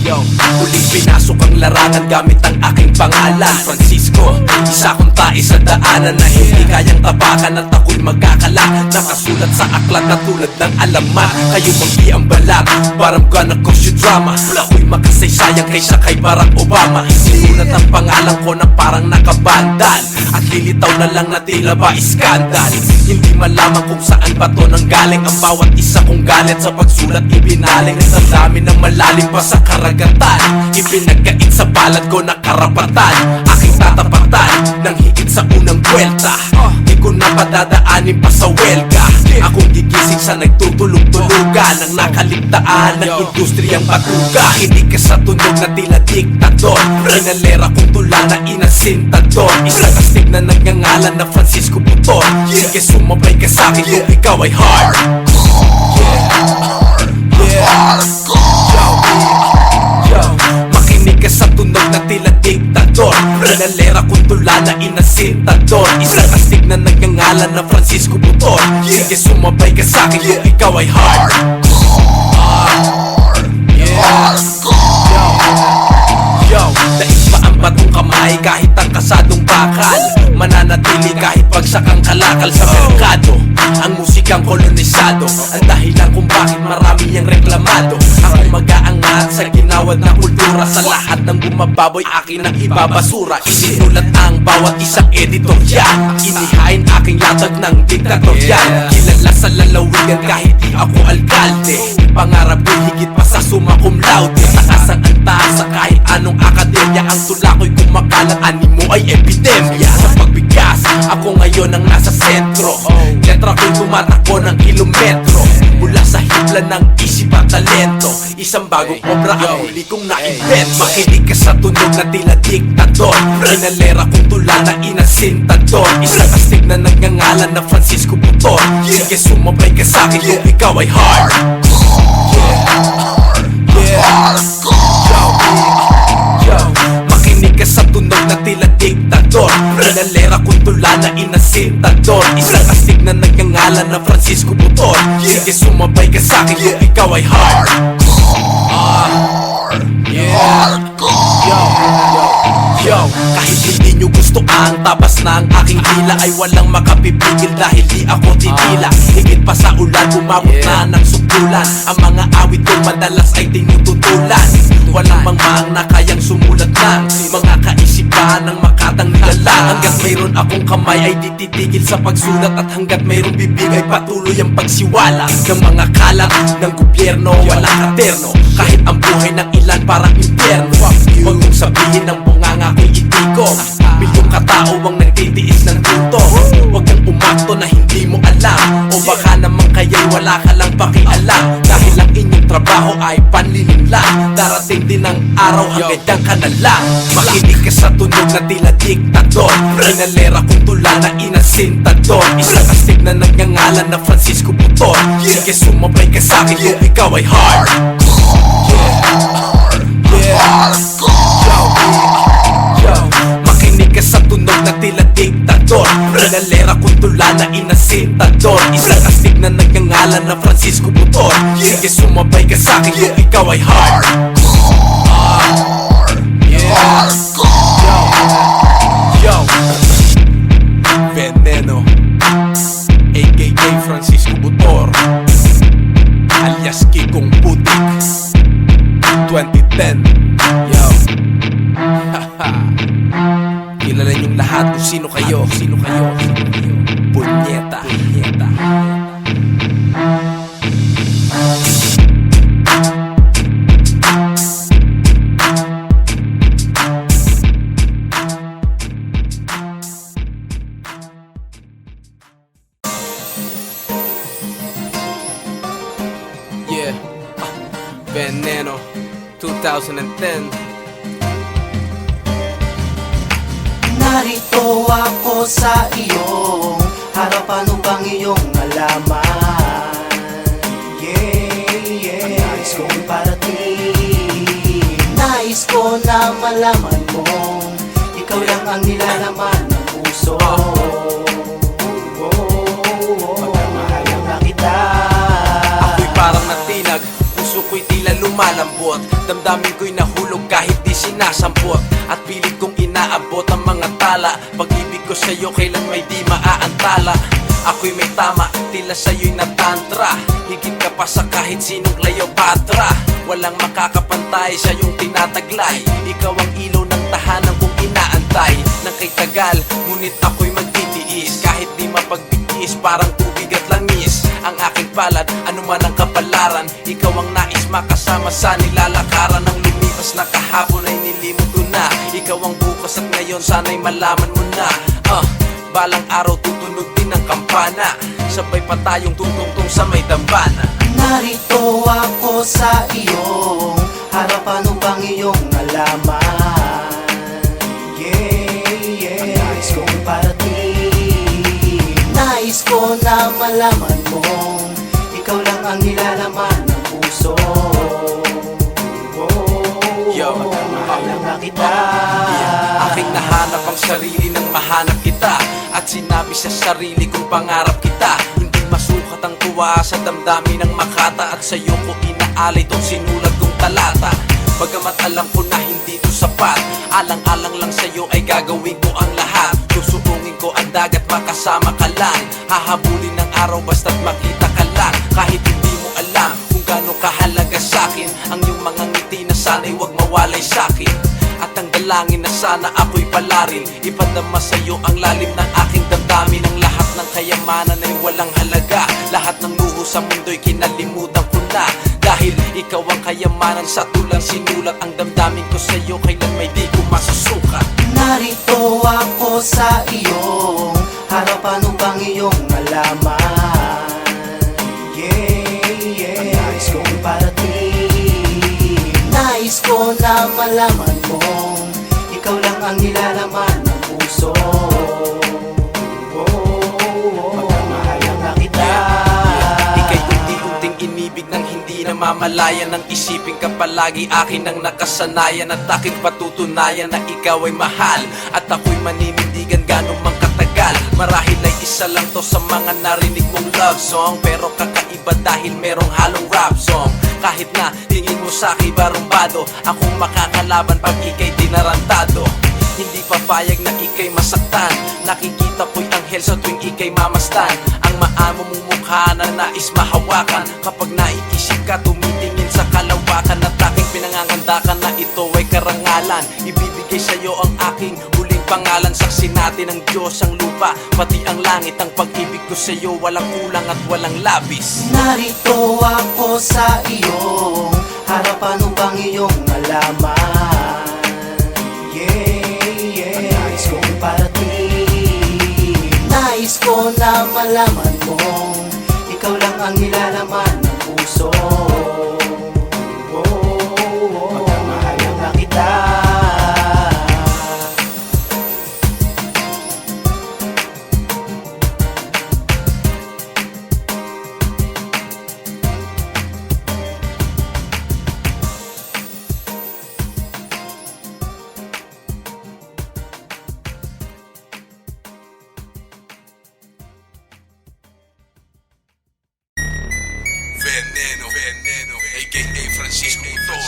Yo, huling pinasok ang larangan gamit ang aking pangalan, Francisco. Isa kong tae sa daanan na hindi kayang tapakan at ako'y magkakala. Nakasulat sa aklat na tulad ng alamat. Kayo mag-iambalat, parang gonna cause you drama. Ako'y makasaysayang kaysa kay Barack Obama. Isinulat ang pangalan ko na parang nakabandal, at lilitaw na lang na tila ba iskandal. Hindi malaman kung saan ba to nanggaling ang bawat isa kong galit. Sa pagsulat ibinaling sa dami ng malalim pa sa karagatan. Ipinagkait sa palad ko na karapatan, aking tatapatan ng higit sa unang buwelta. Di ko na padadaanin pa sa welga. Akong gigising sa nagtutulog-tulugan ng nakaligtaan ng industriyang batuga. Hindi ka sa tunog na tila diktador, pinalera kong tula na inasintador. Isang astig na nagngangalan na Francisco Butor. Sige sumabay ka sa'kin kung ikaw ay hard. Yo, makinig ka sa tunog na tila diktador, pinalera kong tula na inasintador. Isang astig na nagngangalan na Francisco Butor. Sige sumabay ka sa'kin kung ikaw ay hard. Yo, daig pa ang batong kamay kahit ang kasadong bakal. mananatili kahit pagsakang kalakal sa merkado. Ang musikang kolonisado, ang dahilan kung bakit marami ang reklamado. Ako mag-aangat sa ginawad na kultura, sa lahat ng bumababoy akin ang ibabasura. Isinulat ang bawat isang editorial, inihain aking latag ng diktatorial. Kilala sa lalawigan kahit di ako alkalde, pangarap ko'y higit pa sa summa cum laude. Taas ang antaas sa kahit anong akademya, ang tula ko'y kumakalat, animo ay epidemya. Sa pagbigas, ako ngayon ang nasa sentro, letra ko'y tumatakbo ng kilometro. Mula sa hibla ng isip at talento, isang bagong obra ang huli kong na-invent. Makinig ka sa tunog na tila diktador, kinalera kong tula na inasintador. Isang astig na nagngangalan na Francisco Butor. Sige sumabay ka sa'kin kung ikaw ay hard. Yo, makinig ka sa tunog na tila diktador, kinalera kong tula na inasintador. Isang astig na nagngangalan na Francisco Butor. Sige sumabay ka sa'kin kung ikaw ay hard. Yo, kahit hindi nyo gusto ang tabas na ang aking tila, ay walang makapipigil dahil di ako titila. Higit pa sa ulan, umabot na ng sukulan. Ang mga awit ko madalas ay tinututulan. Walang mangmang na kayang sumulat ng mga kaisipan ng makatang nilalang. Hanggat mayroon akong kamay ay di titigil sa pagsulat, at hanggat mayroong bibig ay patuloy ang pagsiwala ng mga kalat ng gobyerno. Walang katerno, kahit ang buhay ng ilan parang impyerno. Huwag mong sabihin ng bunganga ko'y itikong, milyong katao ang nagtitiis ng punto. Huwag kang umakto na hindi mo alam, o baka naman kaya'y wala ka lang pakialam. Dahil ang inyong trabaho ay panlilim lang, darating din ang araw hanggang dyan ka na lang. Makinig ka sa tunog na tila diktador, kinalera kong tula na inasintador. Isang astig na nagngangalan na Francisco Butor. Sige sumabay ka sa'kin kung ikaw ay hard. Yo, makinig ka sa tunog na tila diktador, kinalera kong tula na inasintador. Isang astig na nagngangalan na Francisco Butor. Sige sumabay ka sa'kin kung ikaw ay hard. Yo, Veneno, aka Francisco Butor, alias Kikong Putik. 2010. Yo. Kilala niyong lahat kung sino kayo. Punyeta. Yeah. Veneno 2010. Narito ako sa iyong harapan upang iyong malaman. Nais kong parating, nais ko na malaman mong ikaw lang ang nilalaman ng puso. Pagmamahalan na kita. Ako'y parang natinag, puso ko'y tila lumalambot, damdamin ko'y nahulog kahit di sinasampot. At pilit kong inaabot ang mga tala, pag-ibig ko sa'yo kailan may di maaantala. Ako'y may tama, tila sa'yo'y natantra, higit ka pa sa kahit sinong Cleopatra. Walang makakapantay sa iyong tinataglay, ikaw ang ilaw ng tahanan kong inaantay. Nang kay tagal, ngunit ako'y magtitiis, kahit di mapagbigis, parang tubig at langis. Ang aking palad, anuman ang kapalaran, ikaw ang nais makasama sa nilalakaran. Ang lumipas na kahapon ay nilimot ko na, ikaw ang bukas at ngayon sana'y malaman mo na. Balang araw tutunog din ang kampana, sabay pa tayong tutungtong sa may dambana. Narito ako sa iyong harapan upang iyong malaman. Nais kong parating, nais ko na malaman mong ikaw lang ang nilalaman ng puso. Pagmamahalan na kita. Aking nahanap ang sarili nang mahanap kita, at sinabi sa sarili kong pangarap kita. Hindi masukat ang tuwa sa damdamin ng makata, at sa'yo ko inaalay tong sinulat kong talata. Bagamat alam ko na hindi to sapat, alang-alang lang sa'yo ay gagawin ko ang lahat. Susubungin makasama ka lang. Hahabulin ng araw basta't makita ka lang. Kahit hindi mo alam kung gaano kahalaga sa'kin ang iyong mga ngiti na sana'y wag mawalay sa'kin. At ang dalangin na sana ako'y palarin, ipadama sa'yo ang lalim ng aking damdamin. Ang lahat ng kayamanan ay walang halaga, lahat ng luho sa mundo'y kinalimutan ko na. Dahil ikaw ang kayamanan sa tulang sinulat, ang damdamin ko sa'yo kailan may di ko masusukat. Narito ako sa iyong harapan upang iyong malaman. Ang nais kong parating, nais ko na malaman mong ikaw lang ang nilalaman ng puso. Pagmamahalan na kita. Ika'y unti-unting inibig ng hindi namamalayan, nang isipin ka palagi akin ang nakasanayan. At aking patutunayan na ikaw ay mahal, at ako'y maninindigan ganong mang katagal. Marahil ay isa lang to sa mga narinig mong love song, pero kakaiba dahil merong halong rap song. Kahit na tingin mo sa'kin barumbado, akong makakalaban pag ika'y dinarantado. Hindi papayag na ika'y masaktan, nakikita ko'y anghel sa tuwing ika'y mamastan. Ang maamo mong mukha na nais mahawakan, kapag naiisip ka tumitingin sa kalawakan. At aking pinangangandakan na ito ay karangalan, ibibigay sa'yo ang aking huling pangalan. Saksi natin ang Diyos, ang lupa, pati ang langit. Ang pag-ibig ko sa'yo walang kulang at walang labis. Narito ako sa iyong harapan upang iyong malaman. Ang nais kong parating, nais ko na malaman mong ikaw lang ang nilalaman ng puso. Pagmamahalan na kita. Veneno, a.k.a. Francisco Tor,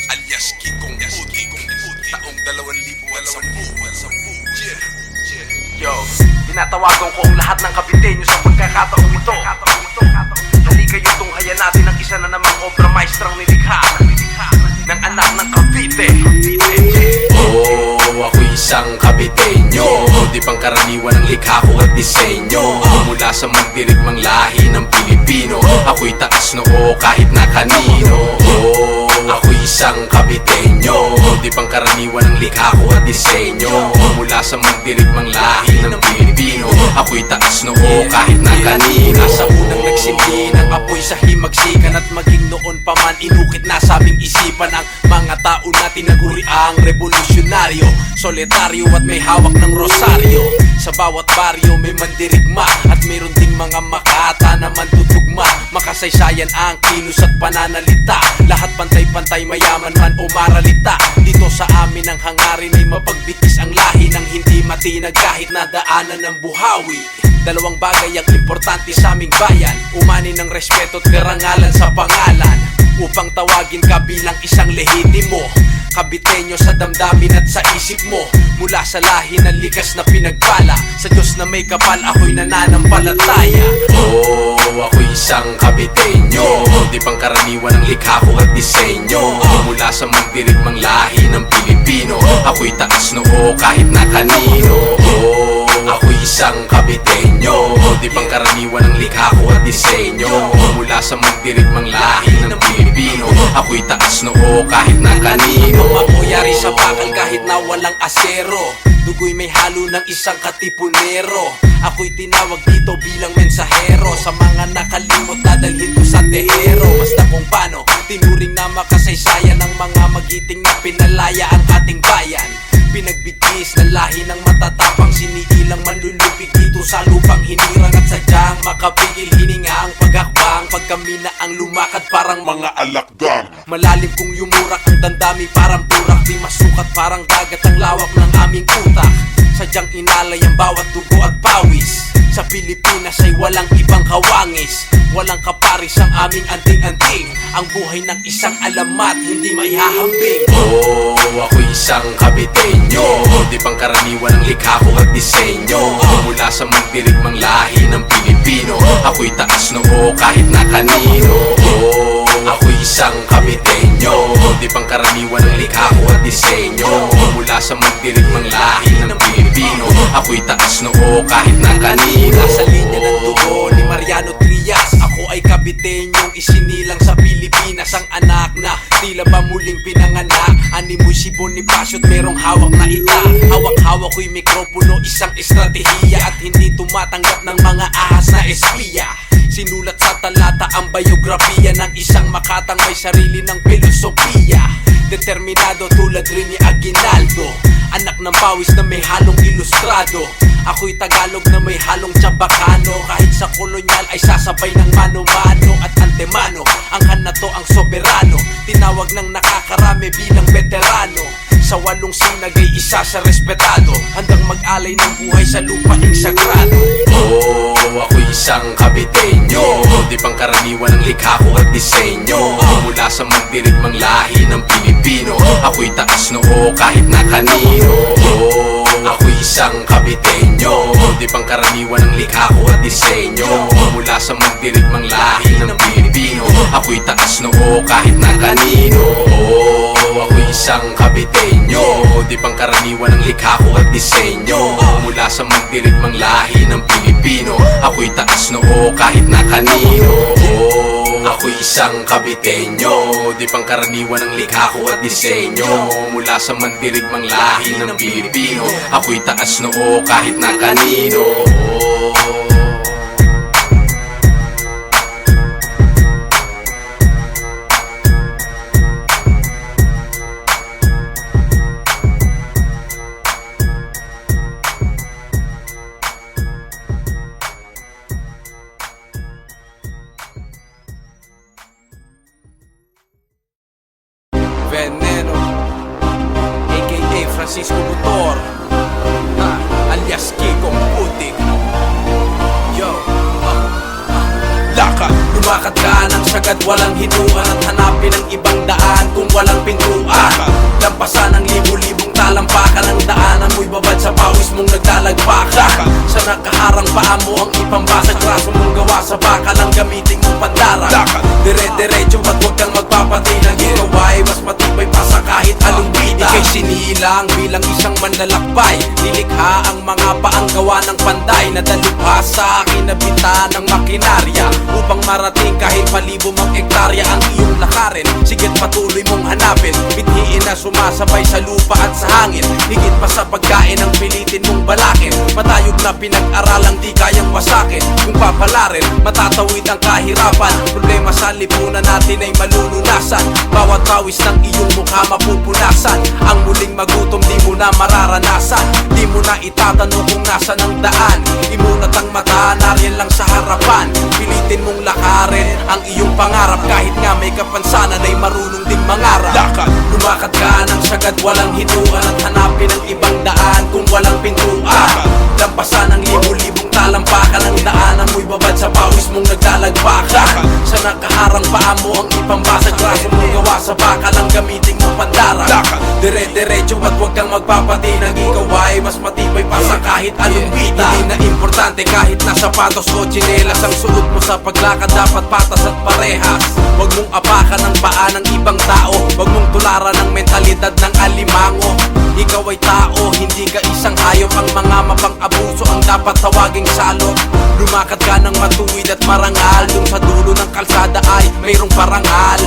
alias Kikong Putik, taong 2010. Yo, tinatawagan ko ang lahat ng Kabiteño sa pagkakataong ito. Halika yung tunghayan natin ang isa na namang obra maestrang nilikha ng anak ng Cavite. Oh, ako'y isang Kabiteño, di pang karaniwan ang likha ko at disenyo. Mula sa magdirigmang lahi ng Pilipino, ako'y taas noo kahit na kanino. Oh, ako'y isang Kabiteño, di pang karaniwan ang likha ko at disenyo. Mula sa magdirigmang lahi ng Pilipino, ako'y taas noo kahit na kanino. Nasa unang nagsimpi ng apoy sa himagsikan, at maging noon pa man inukit na sa aming isipan ang mga tao na tinaguri ang revolusyonaryo, solitaryo at may hawak ng rosaryo. Sa bawat baryo may mandirigma, at mayroon ding mga makata na mantutugma. Makasaysayan ang kilos at pananalita, lahat pantay-pantay, mayaman man o maralita. Dito sa amin ang hangarin ay mapagbitis ang lahi ng hindi matinag kahit na daanan ng buhawi. Dalawang bagay ang importante sa aming bayan, umani ng respeto at karangalan sa pangalan, upang tawagin ka bilang isang lehitimo Kabiteño sa damdamin at sa isip mo. Mula sa lahi na likas na pinagpala, sa Diyos na may kapal ako'y nananampalataya. Oh, ako'y isang Kabiteño, di pang karaniwan ang likha ko at disenyo. Mula sa magdirigmang lahi ng Pilipino, ako'y taas noo kahit na kanino. Oh, ako'y isang Kabiteño, di pang karaniwan ang likha ko at disenyo. Mula sa magdirigmang lahi ng Pilipino, ako'y taas noo kahit na kanino. Makuyari sa bakal kahit na walang asero, dugo'y may halo ng isang katipunero. Ako'y tinawag dito bilang mensahero, sa mga nakalimot dadalhin ko sa tehero. Basta kung paano tinuring na makasaysayan ng mga magiting na pinalaya ang ating bayan. Pinagbigkis na lahi ng matatapang, siniilang manlulupig dito sa lupang hinirang, at sadyang makapigil hininga ang paghakbang. Pag kami na ang lumakad parang mga alakdang. malalim kung yumurak ang dandami parang burak, di masukat parang dagat ang lawak ng aming utak. Sadyang inalay ang bawat dugo at pawis, Sa Pilipinas ay walang ibang kawangis, walang kaparis ang aming anting-anting. Ang buhay ng isang alamat hindi maihahambing. Oh, ako'y isang Caviteño, di pangkaraniwan ang likha ko at disenyo. Mula sa magdirigmang lahi ng Pilipino, ako'y taas noo kahit na kanino. Oh, ako'y isang Caviteño, di pangkaraniwan ang likha ko at disenyo. Mula sa magdirigmang lahi ng Pilipino, ako'y taas noo kahit na kanino. Sa linya ng dugo ni Mariano Trias, ako ay Caviteñong isinilang sa Pilipinas. Ang anak na tila ba muling pinanganak, animoy si Bonifacio at merong hawak na ita. Hawak-hawak ko'y mikropono, isang estratehiya, at hindi tumatanggap ng mga ahas na espiya. Sinulat sa talata ang biografiya ng isang makatang may sarili ng filosofiya. Determinado tulad rin ni Aguinaldo, anak ng pawis na may halong ilustrado. Ako'y Tagalog na may halong Chabacano, kahit sa kolonyal ay sasabay ng mano-mano at antemano. Ang kanato ang soberano, tinawag ng nakakarami bilang veterano. Sa 8 sinag ay isa sa respetado, handang mag-alay ng buhay sa lupaing sagrado. Oh, ako'y isang Caviteño, di pangkaraniwan ang likha ko at disenyo. Mula sa magdirigmang lahi ng Pilipino, ako'y taas noo kahit na kanino. Oh, ako'y isang Caviteño, di pangkaraniwan ang likha ko at disenyo. Mula sa magdirigmang lahi ng Pilipino, ako'y taas noo kahit na kanino. Oh, ako'y isang Caviteño, di pangkaraniwan ang likha ko at disenyo. Mula sa magdirigmang lahi ng Pilipino, ako'y taas noo kahit na kanino. Oh, ako'y isang Caviteño, di pangkaraniwan ang likha ko at disenyo. Mula sa magdirigmang lahi ng Pilipino, ako'y taas noo kahit na kanino. Veneno, a.k.a. Francisco Motor, alias Kikong Putik. Yo, lakad, lumakad ka ng sagad, walang hinuan, at hanapin ang ibang daan kung walang pintuan. Lampasan ang libu-libong talampakan, ang daanan mo'y babad sa pawis mong naglalagpakan. Sa nakaharang paa mo ang ipambasag, raso mong gawa sa bakal ang gamitin mong pandarang. Dire-diretso at huwag kang magpapatinag, ikaw ay mas matibay pa sa kahit anong bida. Ika'y sinilang bilang isang manlalakbay, nilikha ang mga paang gawa ng panday, nadalubha sa kinabitan ng makinarya, upang marating kahit palibo mang ektarya ang iyong lakarin. Siga't patuloy mong hanapin, bithiin na sumasabay sa lupa at sa hangin. Higit pa sa pagkain ang pilitin mong balakin, matayog na pinag-aralang di kayang wasakin. Kung papalarin, matatawid ang kahirapan, problema sa lipunan natin ay malulunasan. Bawat pawis ng iyong mukha mapupunasan, ang muling magutom di mo na mararanasan. Di mo na itatanong kung nasan ang daan, imunat ang mata, nariyan lang sa harapan. Pilitin mong lakarin ang iyong pangarap, kahit nga may kapansanan ay marunong ding mangarap. Lakad, lumakad ka ng sagad, walang hinuan, at hanapin ang ibang daan kung walang pintuan. Lampasan ang libu-libong talampakan, ang daanan mo'y babad sa pawis mong naglalagpakan. Sa nakaharang paa mo ang ipambasag, raso mong gawa sa bakal ang gamitin mong pandarang. Dire-diretso at huwag kang magpapatinag, ikaw ay mas matibay pa sa kahit anong bita. Hindi na importante kahit na sapatos o tsinelas, ang suot mo sa paglakad dapat patas at parehas. Huwag mong apakan ang paa ng ibang tao, huwag mong tularan ang mentalidad ng alimango. Ikaw ay tao, hindi ka isang hayop, ang mga mapang-abuso ang dapat tawaging salot. Lumakad ka ng matuwid at marangal, dun sa dulo ng kalsada ay mayroong parangal.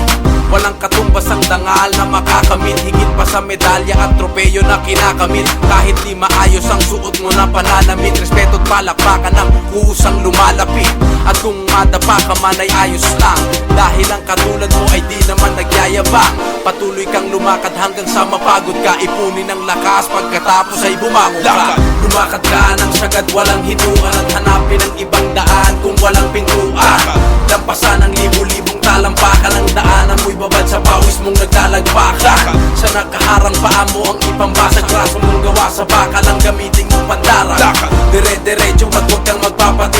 Walang katumbas ang dangal na makakamit, higit pa sa medalya at tropeyo na kinakamit. Kahit di maayos ang suot mo na pananamit, respeto at palakpakan ng kusang lumalapit. At kung madapa ka man ay ayos lang, dahil ang katulad mo ay di naman nagyayabang. Patuloy kang lumakad hanggang sa mapagod ka, ipunin ang lakas pagkatapos ay bumangon ka. Lumakad ka ng sagad, walang hinuan, at hanapin ang ibang daan kung walang pintuan. Lampasan ang libu-libong talampakan, ang daanan mo'y babad sa pawis mong naglalagpakan. Sa nakaharang paa mo ang ipambasag, raso mong gawa sa bakal ang gamitin mong pandarang. Dire-diretso at huwag kang magpapatinag,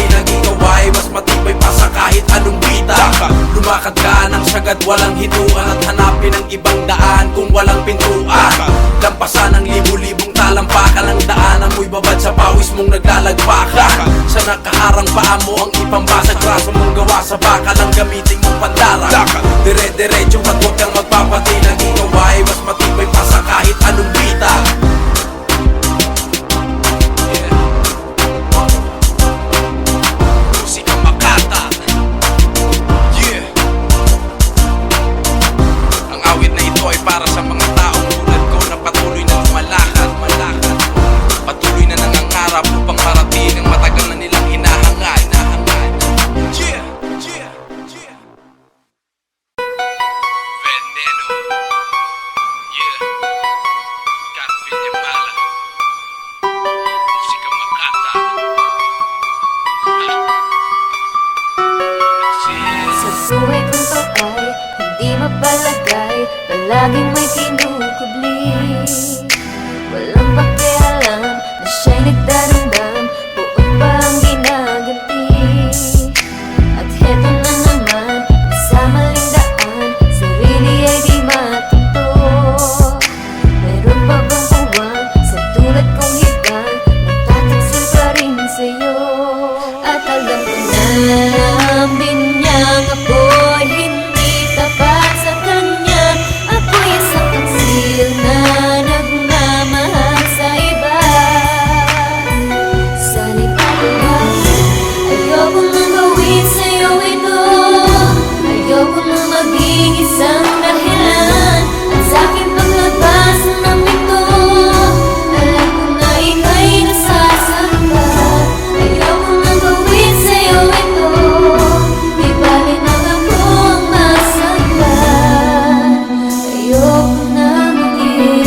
walang hituan at hanapin ang ibang daan kung walang pintuan. Lampasan ang libu-libong talampakan, ang daanan mo'y babad sa pawis mong naglalagpakan. Sa nakaharang paa mo ang ipambasag, braso mong gawa sa bakal ang gamitin mong pandarang. Dire-diretso at huwag kang magpapatinag, ikaw ay mas matibay pa sa kahit anong bitag. Musika Makata. Yeah. Ang awit na ito ay para sa mga taong tulad ko na patuloy na lumalakad, patuloy na nangangarap upang marating ang matagal na nilang hinahangad. Yeah, yeah, yeah. Veneno. Yeah. Catfield Yamala. Musika Makata. Sa buhay kong to ay hindi mapalagay, palaging may kinukubli. Walang pakialam na siya'y nagdarandam, buot pa ang ginaganti. At heto na naman, sa maling daan, sarili ay di matunto. Meron pa bang uwang sa tulad kong higang, nagtataksil pa rin sa'yo? At alam ko na binyang ako'y hindi tapat sa kanya. Ako'y isang taksil na nagmamahal sa iba. Sana'y patuloy, ayoko nang gawin sa'yo ito. Ayoko nang maging isang dahilan at sa'king paglabas ng ito. Alam ko na ika'y nasasaktan. Ayoko nang gawin sa'yo ito. Di bali na ako ang masaktan. Ayoko na maging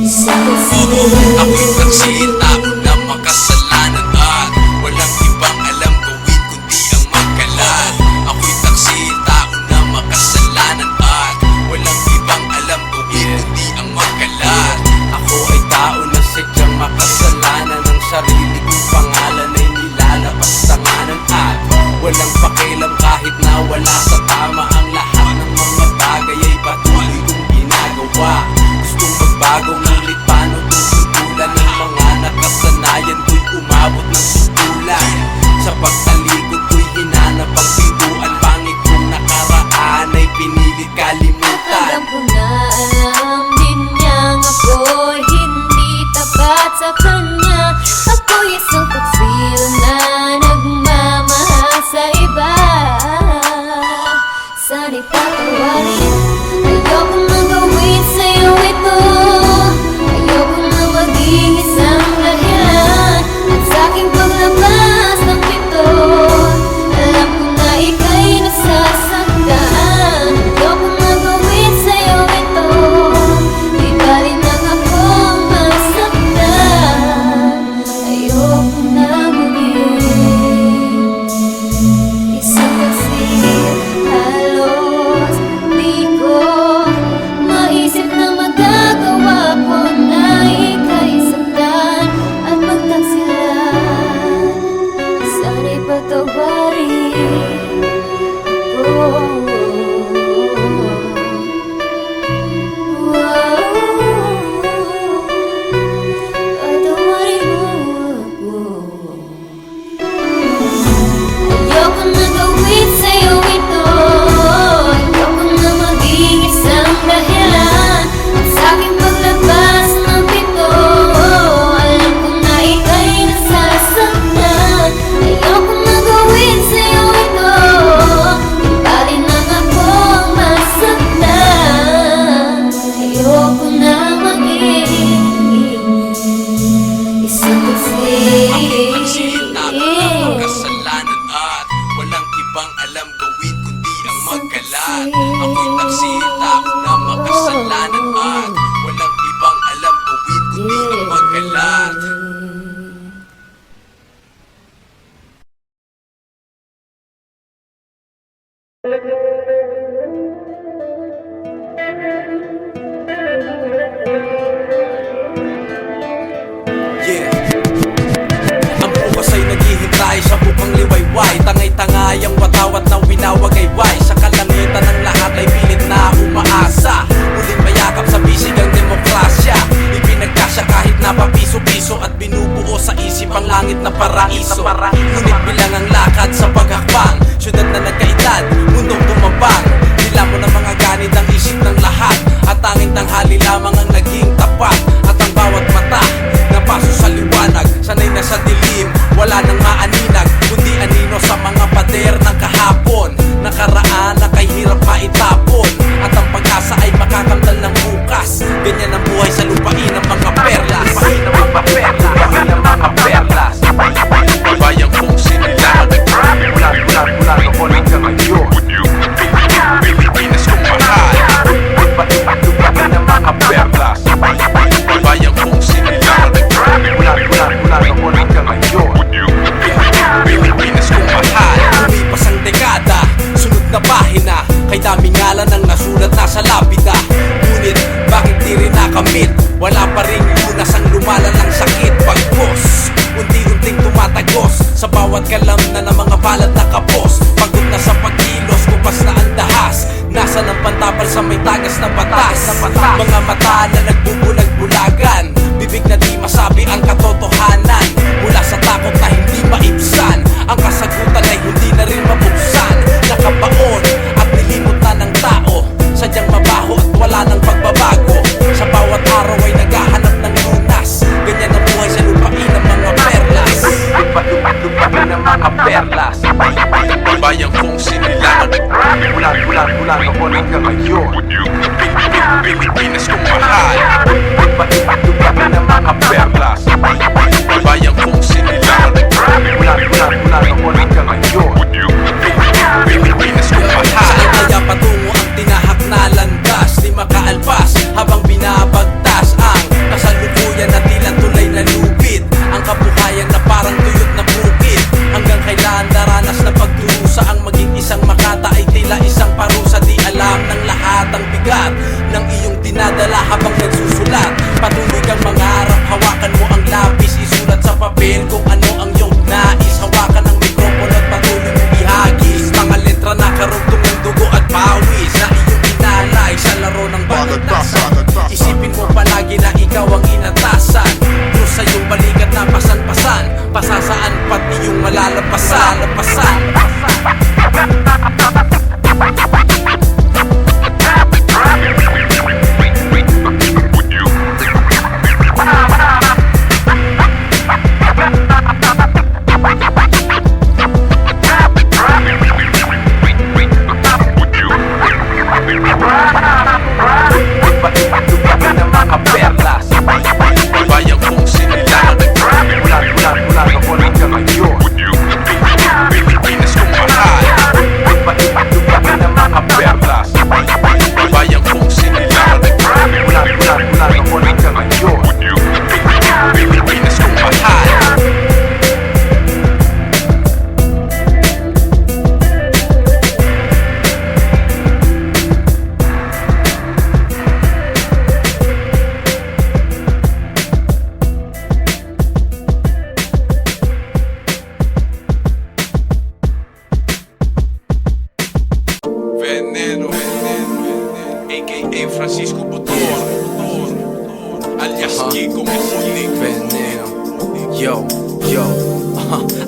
isang taksil. Ako'y taksil, tao na makasalanan at walang ibang alam gawin kundi ang magkalat. Ako'y taksil, tao na makasalanan at walang ibang alam gawin kundi ang magkalat. Ako ay tao na sadyang makasalanan, ang sarili kong pangalan ay nilalabas sa nganan at walang pakialam kahit na wala sa tama. Ang lahat ng mga bagay ay patuloy kong ginagawa. Gustong magbago ngunit paano tututulan ng mga nakasanayan ko'y umabot ng sutulan. Sa pagtalikod ko'y hinanap ang pintuan, pangit kong nakaraan ay pinilit kalimutan. Alam ko na alam din niyang ako'y hindi tapat sa kanya. Ako'y isang taksil na nagmamahal sa iba. Sana'y patawarin, ayoko nang gawin sa'yo ito. Ayoko nang maging isang dahilan at sa'king paglabas ng pito. Alam ko na ika'y nasasaktan. Ayoko nang gawin sa'yo ito. Di bali na ako ang masaktan. Ayoko na maging isang taksil. Halos di ko maisip na magagawa ko na ika'y saktan at magtaksilan. Sana'y patawarin ko. Patawarin mo ako. Ayoko na gawin sa'yo ito. Ayoko na maging isang dahilan at sa'king paglabas ng pito. Alam ko na ika'y nasasaktan. Ayoko na gawin sa'yo ito. Di bali na ako ang masaktan. Ayoko na maging isang taksil. Ako'y taksil, tao na makasalanan at walang ibang alam gawin kundi ang magkalat. Ako'y taksil, tao na makasalanan at walang ibang alam gawin kundi ang magkalat. Yeah. Ang bukas ay naghihintay sa bukang liwayway. Tangay-tanga balayang watawat na winawagayway. Sa kalangitan ng lahat ay pilit na umaasa. Muling mayakap sa bisig ang demokrasya. Ipinagkasya kahit na papiso-piso at binubuo sa isip ang langit na paraiso. Ngunit bilang ang lakad sa paghakbang, syudad na nagkaedad, mundong tumabang. Nilamon ng mga ganit ang isip ng lahat, at tanging tanghali lamang ang naging tapat. At ang bawat mata na paso sa liwanag, sanay na sa dilim, wala nang maaninag, kundi anino sa mga pader ng kahapon. Nakaraan na kay hirap maitapon, at ang pag-asa ay makakamdal ng bukas. Ganyan ang buhay sa lupain ng mga perlas. Bayang kong sinilang mula noon hanggang ngayon. Pilipinas kong mahal. Mga perlas. Bayang kong sinilang mula noon hanggang ngayon. Pilipinas kong mahal. Lumipas ang dekada, sunod na pahina, kay daming ngalan ang nasulat na sa lapida. Ngunit bakit di rin nakamit? Wala pa rin lunas ang lumalalang sakit. Pagkos, unti-unting tumatagos sa bawat kalam na ng mga balat na kapos. Pagod na sa pagkilos, kupas na ang dahas. Nasa ng pantapal sa may tagas na batas. Mga mata na nagbubulag-bulagan, bibig na di masabi ang katotohanan. Mula sa takot na hindi maibsan, ang kasagutan ay hindi na rin mabuksan. Nakabaon at nilimot na ng tao, sadyang mabaho at wala ng pagbabago. Sa bawat araw ay naghahanap ng lunas. Ganyan ang buhay sa lupain ng mga perlas. Lupain ng mga perlas. Bayang kong sinilang mula noon hanggang ngayon. Pilipinas kong mahal. Lupain ng mga perlas. Bayang kong sinilang mula noon hanggang ngayon. Pilipinas kong mahal. Saan kaya patungo ang tinahak na landas? Di makaalpas habang binabagtas ang kasalukuyan na tila tulay na lupit. Ang kabuhayan na parang tuyot na bukid. Hanggang kailan daranas na pagdurusa ang maging isang makata ay tila isang parusa. Di alam ng lahat ang bigat ng iyong dinadala habang nagsusulat. Patuloy kang mangarap, hawakan mo ang lapis, isulat sa papel kung ano ang iyong nais. Hawakan ang mikropono at patuloy mong ihagis mga letra na karugtong ng dugo at pawis na iyong inalay sa laro ng balagtasan. Isipin mo palagi na ikaw ang inatasan. Diyos sa iyong balikat na pasan-pasan, pasasaan pati iyong malalapasan. Lupain ng mga perlas. Bayang kong sinilang mula noon hanggang ngayon. Pilipinas kong mahal. Lupain ng mga perlas. Bayang kong sinilang mula noon hanggang ngayon. Pilipinas kong mahal. Veneno, a.k.a. Francisco Butor, alias Kiko Mulik. Veneno. Yo,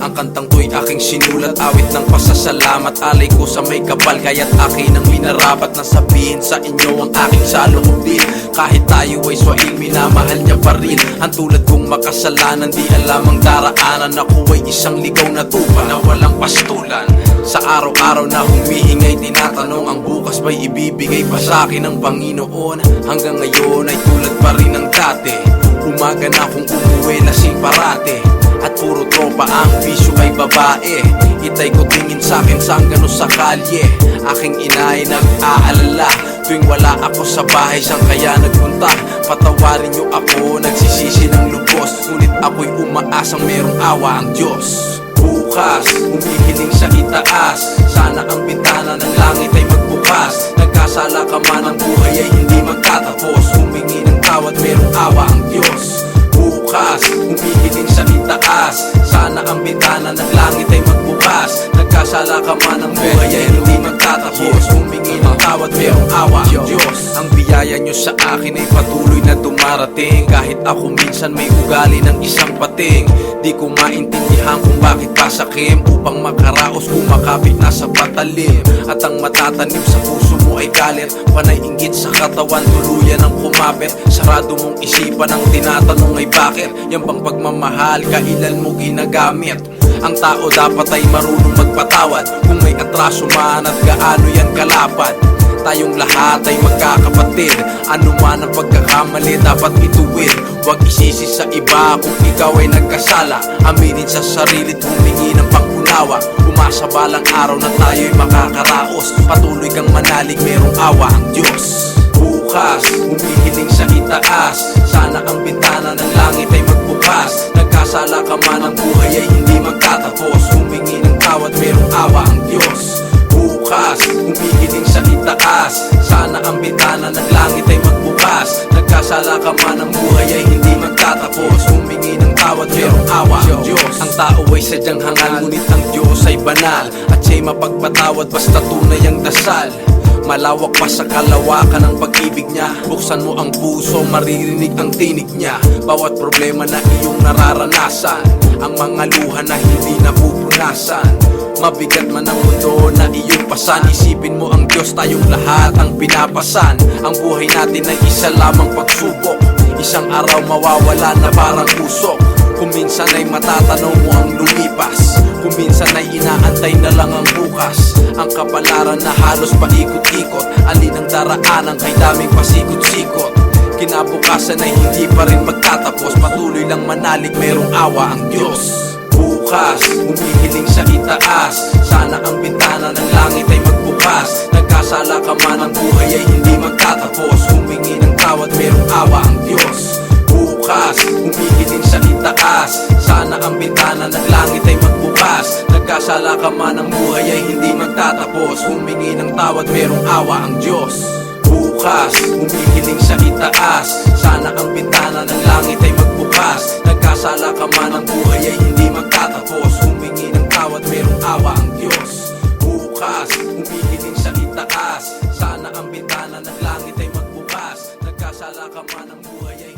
ang kantang to'y aking sinulat, awit ng pasasalamat. Alay ko sa may kapal, kaya't akin ang minarapat na sabihin sa inyo ang aking saloobin. Kahit tayo ay swail, minamahal niya pa rin. Ang tulad kong makasalanan, di alam ang daraanan. Ako ay isang ligaw na tupa na walang pastulan. Sa araw-araw na humihingay, tinatanong ang bukas ba'y ibibigay pa sa akin ng Panginoon. Hanggang ngayon ay tulad pa rin ng dati. Umaga na kung umuwi lasing parate, at puro tropa ang bisyo ay babae. Itay ko tingin sa'kin sanggano sa kalye. Aking ina ay nag-aalala tuwing wala ako sa bahay, saan kaya nagpunta? Patawarin niyo ako, nagsisisi ng lubos. Ngunit ako'y umaasang merong awa ang Diyos. Bukas, humihiling sa itaas, sana ang bintana ng langit ay magbukas. Nagkasala ka man, ang buhay ay hindi magtatapos. Humingi ng tawad, merong awa ang Diyos. Bukas, humihiling sa itaas, sana ang bintana ng langit ay magbukas. Nagkasala Nagkasala ka man ang buhay ay hindi magtatapos. Humingi ng tawad, merong awa ang Diyos. Ang biyaya nyo sa akin ay patuloy na dumarating. Kahit ako minsan may ugali ng isang pating. Di ko maintindihan kung bakit pasakim. Upang makaraos kumakapit na sa patalim. At ang matatanim sa puso mo ay galit. Panay inggit sa katawan, tuluyan ang kumapit. Sarado mong isipan ang tinatanong ay bakit. Yan bang pagmamahal, kailan mo ginagamit? Ang tao dapat ay marunong magpatawad. Kung may atraso man at gaano yan kalapad. Tayong lahat ay magkakapatid. Ano man ang pagkakamali dapat ituwid. Huwag isisi sa iba kung ikaw ay nagkasala. Aminin sa sarili at humingi ng pangunawa. Umasa balang araw na tayo'y makakaraos. Patuloy kang manalig, merong awa ang Diyos. Bukas, humihiling sa itaas. Sana ang bintana ng langit ay magbukas. Nagkasala ka man, ang buhay ay hindi magtatapos. Humingi ng tawad, merong awa ang Diyos. Bukas, humihiling sa itaas. Sana ang bintana ng langit ay magbukas. Nagkasala ka man, ang buhay ay hindi magtatapos. Humingi ng tawad, merong awa ang Diyos. Ang tao ay sadyang hangal, ngunit ang Diyos ay banal. At siya'y mapagpatawad basta tunay ang dasal. Malawak pa sa kalawakan ng pag-ibig niya. Buksan mo ang puso, maririnig ang tinig niya. Bawat problema na iyong nararanasan, ang mga luha na hindi napupunasan. Mabigat man ang mundo na iyong pasan. Isipin mo ang Diyos, tayong lahat ang pinapasan. Ang buhay natin ay isa lamang pagsubok. Isang araw mawawala na parang usok. Kung minsan ay matatanaw mo ang lumipas. Kung minsan ay inaantay na lang ang bukas. Ang kapalaran na halos paikot-ikot. Alin ang daraanan kay daming pasikot-sikot. Kinabukasan ay hindi pa rin magtatapos. Patuloy lang manalig, merong awa ang Diyos. Bukas, humihiling sa itaas. Sana ang bintana ng langit ay magbukas. Nagkasala ka man, ang buhay ay hindi magtatapos. Humingi ng tawad, merong awa ang Diyos. Bukas, humihiling sa itaas. Sana ang bintana ng langit ay magbukas. Nagkasala ka man, ang buhay ay hindi magtatapos. Humingi ng tawad, merong awa ang Diyos. Bukas, humihiling sa itaas. Sana ang bintana ng langit ay magbukas. Nagkasala ka man, ang buhay ay hindi magtatapos. Humingi ng tawad, merong awa ang Diyos. Bukas, humihiling sa itaas. Sana ang bintana ng langit ay magbukas. Nagkasala ka man, ang buhay ay